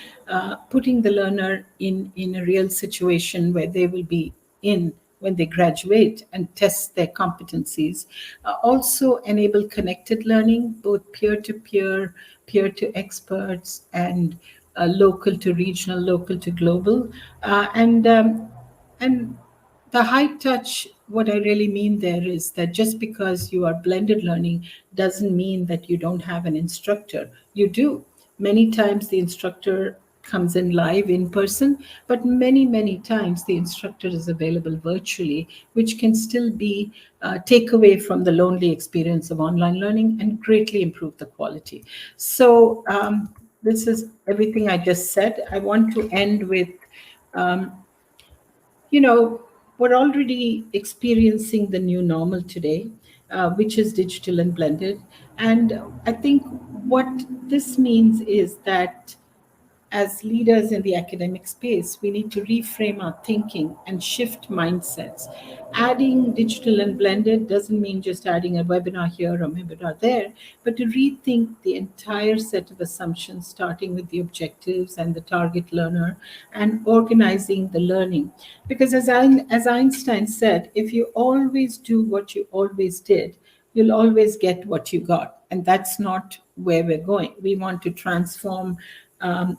putting the learner in a real situation where they will be in when they graduate and test their competencies. Also enable connected learning, both peer-to-peer, peer-to-experts, and local to regional, local to global. And the high touch, what I really mean there is that just because you are blended learning doesn't mean that you don't have an instructor. You do. Many times the instructor comes in live in person, but many times the instructor is available virtually, which can still be take away from the lonely experience of online learning and greatly improve the quality. So this is everything I just said. I want to end with, we're already experiencing the new normal today, which is digital and blended. And I think what this means is that as leaders in the academic space, we need to reframe our thinking and shift mindsets. Adding digital and blended doesn't mean just adding a webinar here or webinar there, but to rethink the entire set of assumptions, starting with the objectives and the target learner and organizing the learning. Because as Einstein said, if you always do what you always did, you'll always get what you got. And that's not where we're going. We want to transform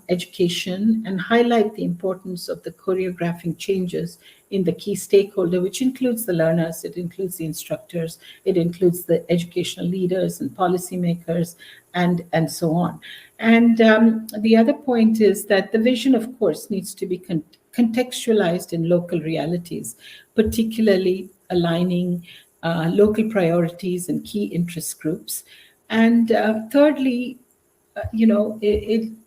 education and highlight the importance of the choreographing changes in the key stakeholder, which includes the learners, it includes the instructors, it includes the educational leaders and policymakers, and so on. And the other point is that the vision, of course, needs to be contextualized in local realities, particularly aligning local priorities and key interest groups. And thirdly,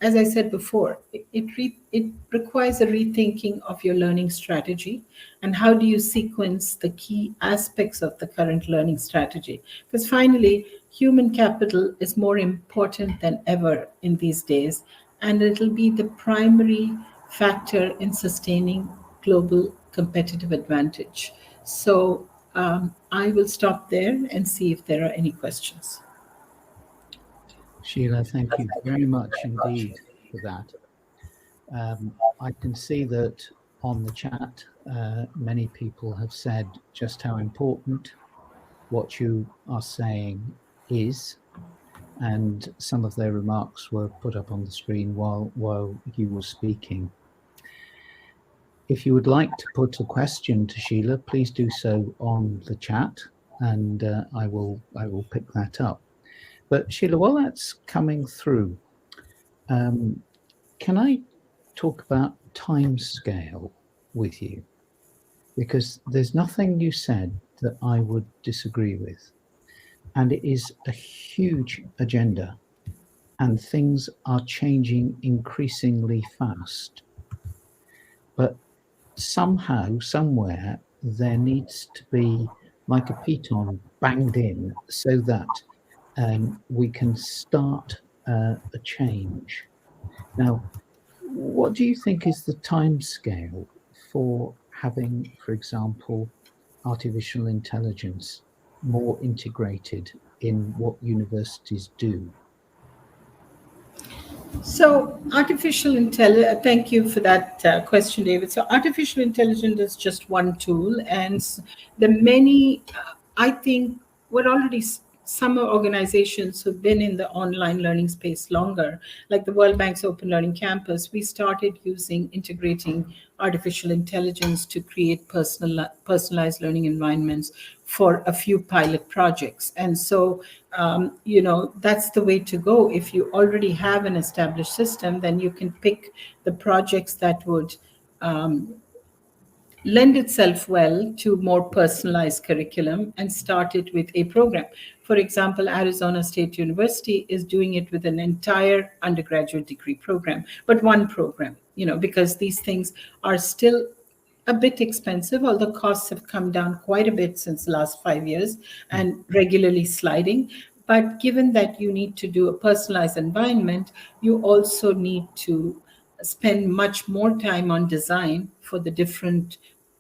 as I said before, it requires a rethinking of your learning strategy and how do you sequence the key aspects of the current learning strategy. Because finally, human capital is more important than ever in these days, and it'll be the primary factor in sustaining global competitive advantage. So I will stop there and see if there are any questions. Sheila, thank you very much indeed for that. I can see that on the chat, many people have said just how important what you are saying is, and some of their remarks were put up on the screen while you were speaking. If you would like to put a question to Sheila, please do so on the chat, and I will pick that up. But Sheila, while that's coming through, can I talk about timescale with you? Because there's nothing you said that I would disagree with. And it is a huge agenda, and things are changing increasingly fast. But somehow, somewhere, there needs to be like a piton banged in so that we can start a change. Now, what do you think is the time scale for having, for example, artificial intelligence more integrated in what universities do? So artificial intelligence, thank you for that question, David. So artificial intelligence is just one tool, and the many, I think, we're already some organizations who've been in the online learning space longer, like the World Bank's Open Learning Campus. We started integrating artificial intelligence to create personalized learning environments for a few pilot projects. And so, that's the way to go. If you already have an established system, then you can pick the projects that would lend itself well to more personalized curriculum and start it with a program. For example, Arizona State University is doing it with an entire undergraduate degree program, but one program, because these things are still a bit expensive, although costs have come down quite a bit since the last 5 years and regularly sliding. But given that you need to do a personalized environment, you also need to spend much more time on design for the different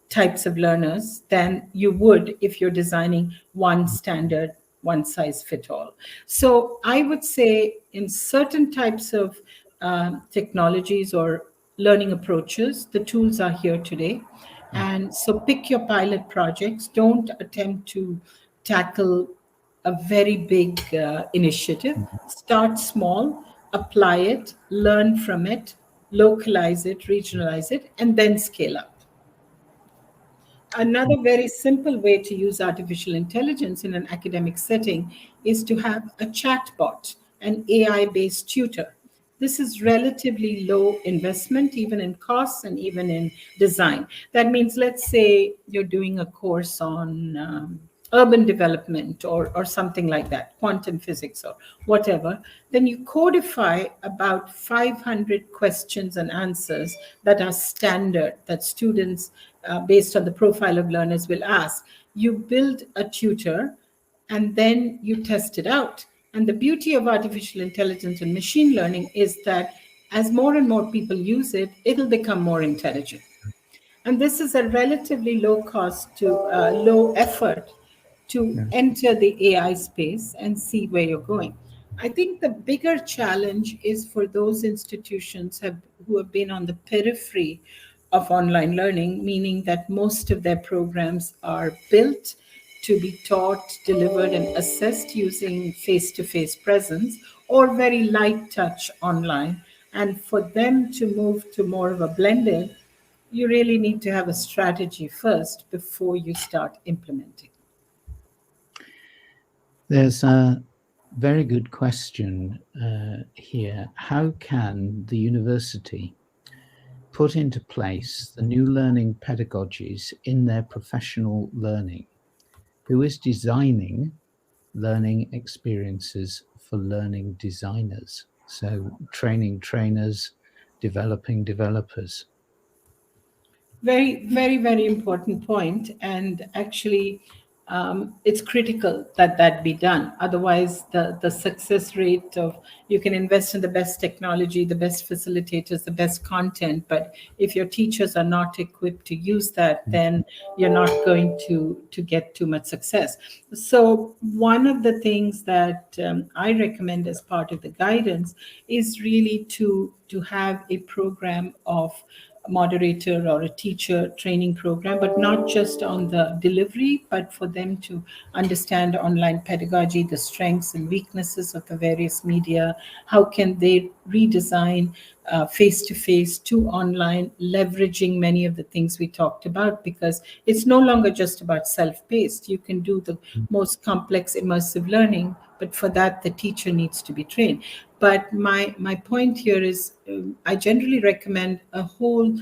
types of learners than you would if you're designing one standard, one size fit all. So I would say in certain types of technologies or learning approaches, the tools are here today. And so pick your pilot projects. Don't attempt to tackle a very big initiative. Start small, apply it, learn from it, localize it, regionalize it, and then scale up. Another very simple way to use artificial intelligence in an academic setting is to have a chatbot, an AI-based tutor. This is relatively low investment, even in costs and even in design. That means, let's say you're doing a course on urban development or something like that, quantum physics or whatever, then you codify about 500 questions and answers that are standard, that students, based on the profile of learners, will ask. You build a tutor and then you test it out. And the beauty of artificial intelligence and machine learning is that as more and more people use it, it'll become more intelligent. And this is a relatively low cost to low effort to enter the AI space and see where you're going. I think the bigger challenge is for those institutions who have been on the periphery of online learning, meaning that most of their programs are built to be taught, delivered, and assessed using face-to-face presence or very light touch online. And for them to move to more of a blended, you really need to have a strategy first before you start implementing. There's a very good question here. How can the university put into place the new learning pedagogies in their professional learning? Who is designing learning experiences for learning designers? So training trainers, developing developers. Very, very, very important point. And actually, it's critical that that be done. Otherwise, the success rate of, you can invest in the best technology, the best facilitators, the best content, but if your teachers are not equipped to use that, then you're not going to get too much success. So one of the things that I recommend as part of the guidance is really to have a program of a moderator or a teacher training program, but not just on the delivery, but for them to understand online pedagogy, the strengths and weaknesses of the various media. How can they redesign face-to-face to online, leveraging many of the things we talked about, because it's no longer just about self-paced. You can do the most complex immersive learning, but for that, the teacher needs to be trained. But my point here is I generally recommend a whole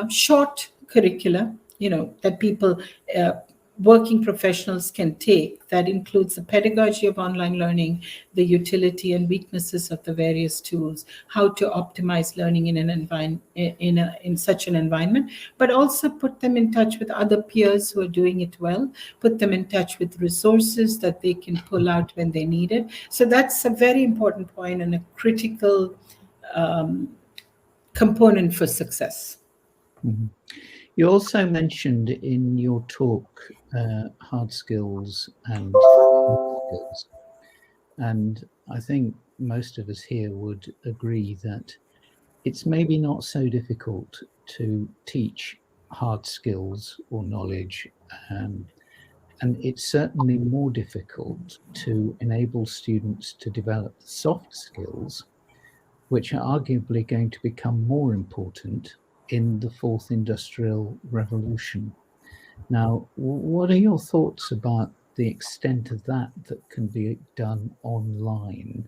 short curricula, that people, working professionals can take, that includes the pedagogy of online learning, the utility and weaknesses of the various tools, how to optimize learning in an environment, in such an environment, but also put them in touch with other peers who are doing it well, put them in touch with resources that they can pull out when they need it. So that's a very important point and a critical component for success. Mm-hmm. You also mentioned in your talk hard skills and soft skills. And I think most of us here would agree that it's maybe not so difficult to teach hard skills or knowledge. And it's certainly more difficult to enable students to develop soft skills, which are arguably going to become more important in the fourth industrial revolution. Now, what are your thoughts about the extent of that can be done online,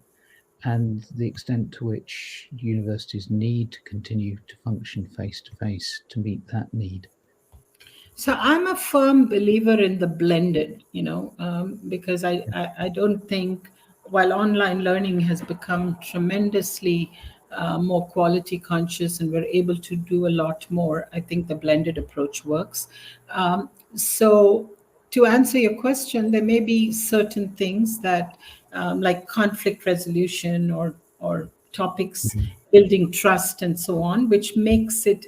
and the extent to which universities need to continue to function face-to-face to meet that need? So I'm a firm believer in the blended, because I don't think, while online learning has become tremendously more quality conscious and we're able to do a lot more, I think the blended approach works. So to answer your question, there may be certain things that like conflict resolution or topics, building trust and so on, which makes it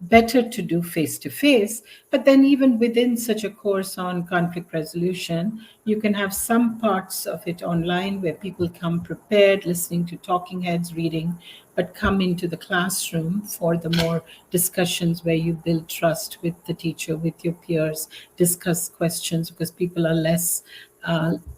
better to do face-to-face. But then even within such a course on conflict resolution, you can have some parts of it online where people come prepared, listening to talking heads, reading, but come into the classroom for the more discussions where you build trust with the teacher, with your peers, discuss questions, because people are less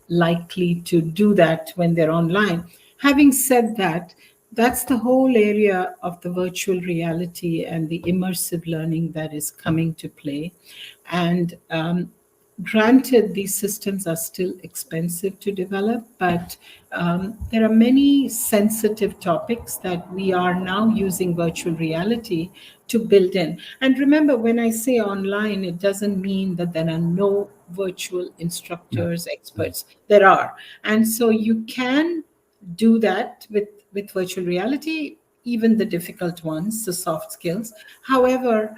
likely to do that when they're online. Having said that, that's the whole area of the virtual reality and the immersive learning that is coming to play. And granted, these systems are still expensive to develop, but there are many sensitive topics that we are now using virtual reality to build in. And remember, when I say online, it doesn't mean that there are no virtual instructors, experts. There are. And so you can do that with virtual reality, even the difficult ones, the soft skills. However,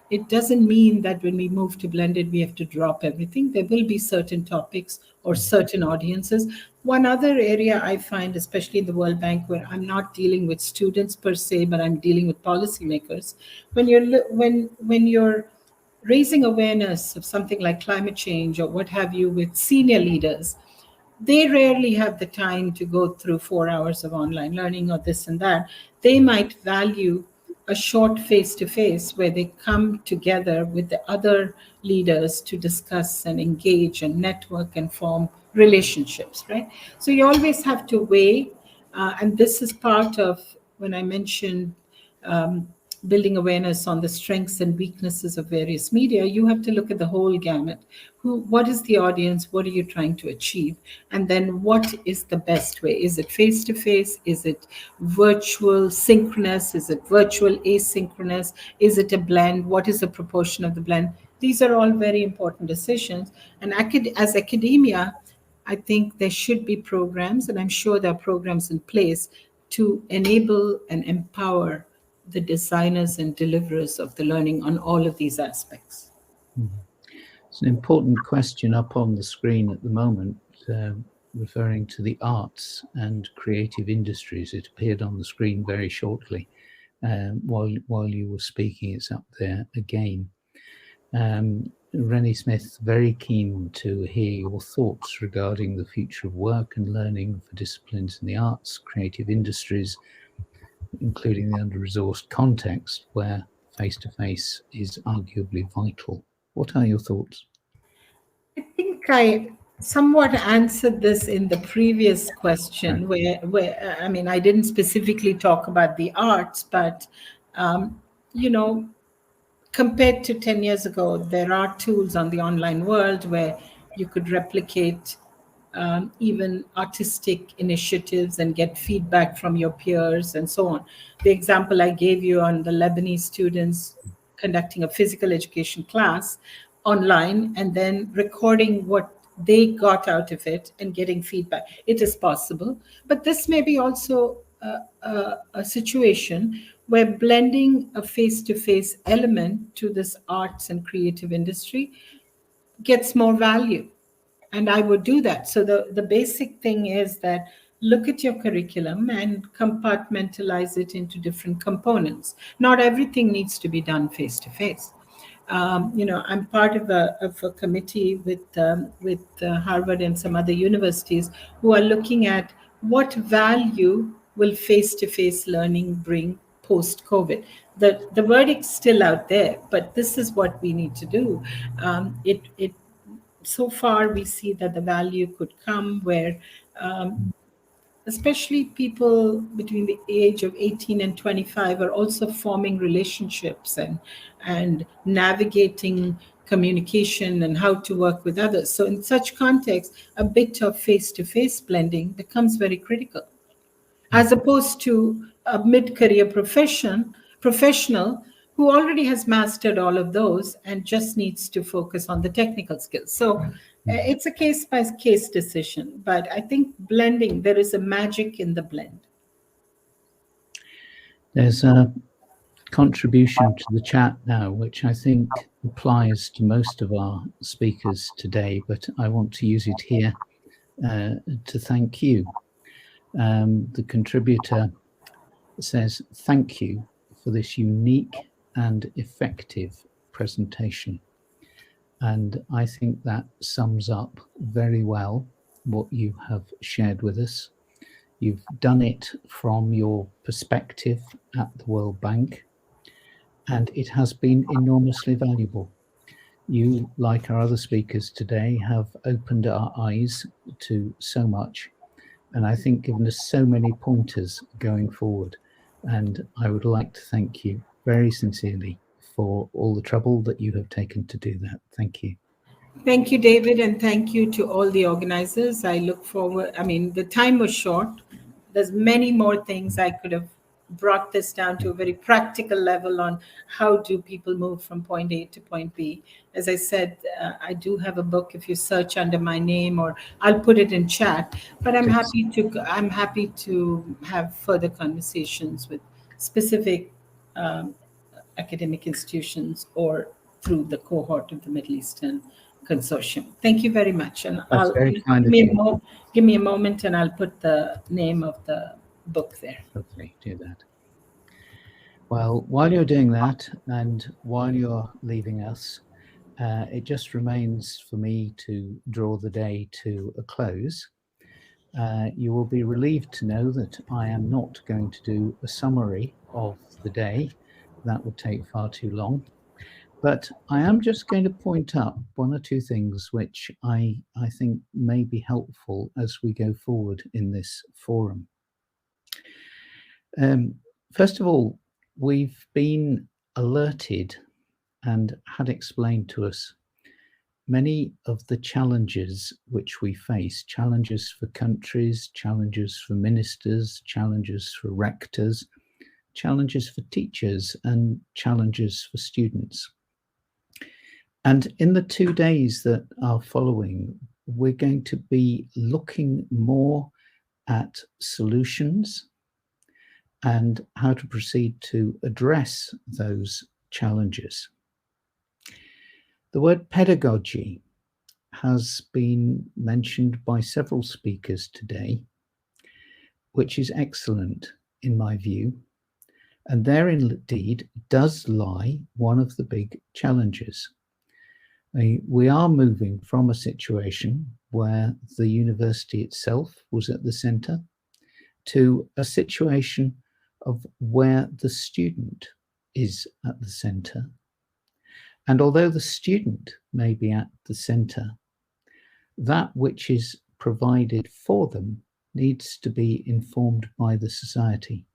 it doesn't mean that when we move to blended, we have to drop everything. There will be certain topics or certain audiences. One other area I find, especially in the World Bank, where I'm not dealing with students per se, but I'm dealing with policymakers, when you're raising awareness of something like climate change or what have you with senior leaders, they rarely have the time to go through 4 hours of online learning or this and that. They might value a short face-to-face where they come together with the other leaders to discuss and engage and network and form relationships, right? So you always have to weigh, and this is part of when I mentioned building awareness on the strengths and weaknesses of various media. You have to look at the whole gamut. What is the audience? What are you trying to achieve? And then what is the best way? Is it face-to-face? Is it virtual synchronous? Is it virtual asynchronous? Is it a blend? What is the proportion of the blend? These are all very important decisions. And as academia, I think there should be programs, and I'm sure there are programs in place to enable and empower the designers and deliverers of the learning on all of these aspects. It's an important question up on the screen at the moment, referring to the arts and creative industries. It appeared on the screen very shortly while you were speaking. It's up there again. Rennie Smith, very keen to hear your thoughts regarding the future of work and learning for disciplines in the arts, creative industries, including the under-resourced context where face-to-face is arguably vital. What are your thoughts? I think I somewhat answered this in the previous question, where I mean, I didn't specifically talk about the arts, but compared to 10 years ago, there are tools on the online world where you could replicate even artistic initiatives and get feedback from your peers and so on. The example I gave you on the Lebanese students conducting a physical education class online and then recording what they got out of it and getting feedback. It is possible, but this may be also a situation where blending a face-to-face element to this arts and creative industry gets more value. And I would do that. So the basic thing is that look at your curriculum and compartmentalize it into different components. Not everything needs to be done face-to-face. I'm part of a committee with Harvard and some other universities who are looking at what value will face-to-face learning bring post-COVID. The verdict's still out there, but this is what we need to do. So far, we see that the value could come where especially people between the age of 18 and 25 are also forming relationships and navigating communication and how to work with others. So in such context, a bit of face-to-face blending becomes very critical, as opposed to a mid-career professional who already has mastered all of those and just needs to focus on the technical skills. So it's a case-by-case decision, but I think blending, there is a magic in the blend. There's a contribution to the chat now, which I think applies to most of our speakers today, but I want to use it here to thank you. The contributor says, thank you for this unique and effective presentation. And I think that sums up very well what you have shared with us. You've done it from your perspective at the World Bank, and it has been enormously valuable. You, like our other speakers today, have opened our eyes to so much, and I think given us so many pointers going forward. And I would like to thank you very sincerely for all the trouble that you have taken to do that. Thank you. Thank you, David, and thank you to all the organizers. I look forward, I mean, the time was short. There's many more things I could have brought this down to a very practical level on how do people move from point A to point B. As I said, I do have a book if you search under my name, or I'll put it in chat, but I'm happy to have further conversations with specific academic institutions or through the cohort of the Middle Eastern Consortium. Thank you very much. And give me a moment and I'll put the name of the book there. Lovely, do that. Well, while you're doing that and while you're leaving us, it just remains for me to draw the day to a close. You will be relieved to know that I am not going to do a summary of the day, that would take far too long. But I am just going to point up one or two things which I think may be helpful as we go forward in this forum. First of all, we've been alerted and had explained to us many of the challenges which we face, challenges for countries, challenges for ministers, challenges for rectors, challenges for teachers, and challenges for students. And in the 2 days that are following, we're going to be looking more at solutions and how to proceed to address those challenges. The word pedagogy has been mentioned by several speakers today, which is excellent in my view. And therein indeed does lie one of the big challenges. We are moving from a situation where the university itself was at the center to a situation of where the student is at the center. And although the student may be at the center, that which is provided for them needs to be informed by the society.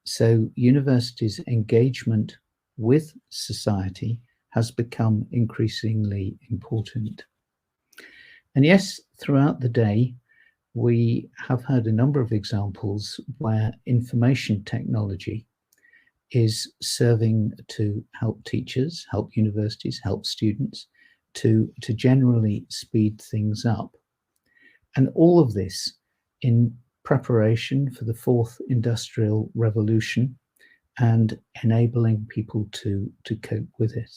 So universities' engagement with society has become increasingly important. And yes, throughout the day, we have heard a number of examples where information technology is serving to help teachers, help universities, help students to generally speed things up. And all of this in preparation for the fourth industrial revolution and enabling people to cope with it.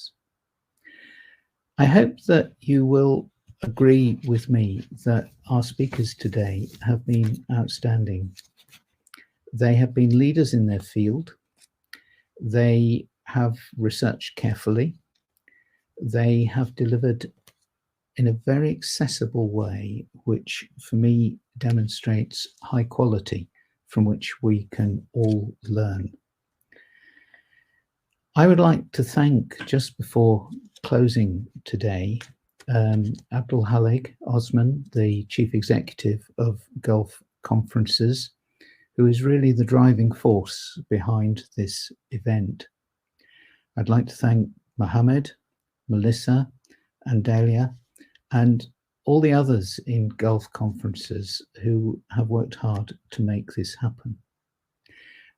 I hope that you will agree with me that our speakers today have been outstanding. They have been leaders in their field. They have researched carefully. They have delivered in a very accessible way, which for me demonstrates high quality from which we can all learn. I would like to thank, just before closing today, Abdul Halig Osman, the Chief Executive of Gulf Conferences, who is really the driving force behind this event. I'd like to thank Mohammed, Melissa, and Dahlia, and all the others in Gulf Conferences who have worked hard to make this happen.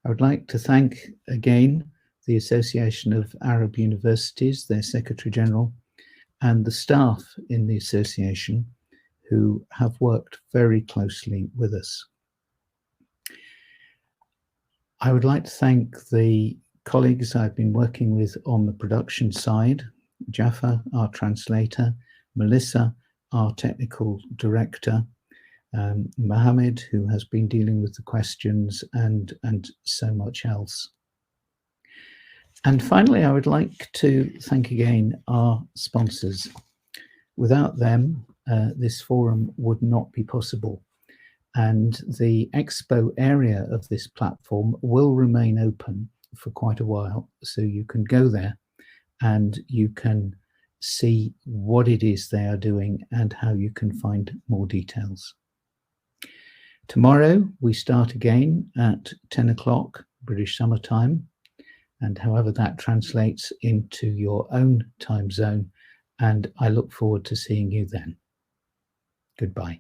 I would like to thank again the Association of Arab Universities, their Secretary General, and the staff in the association who have worked very closely with us. I would like to thank the colleagues I've been working with on the production side, Jaffa, our translator, Melissa, our technical director, Mohammed, who has been dealing with the questions, and so much else. And finally, I would like to thank again our sponsors. Without them, this forum would not be possible. And the expo area of this platform will remain open for quite a while. So you can go there and you can see what it is they are doing and how you can find more details. Tomorrow, we start again at 10 o'clock British Summer Time, and however that translates into your own time zone. And I look forward to seeing you then. Goodbye.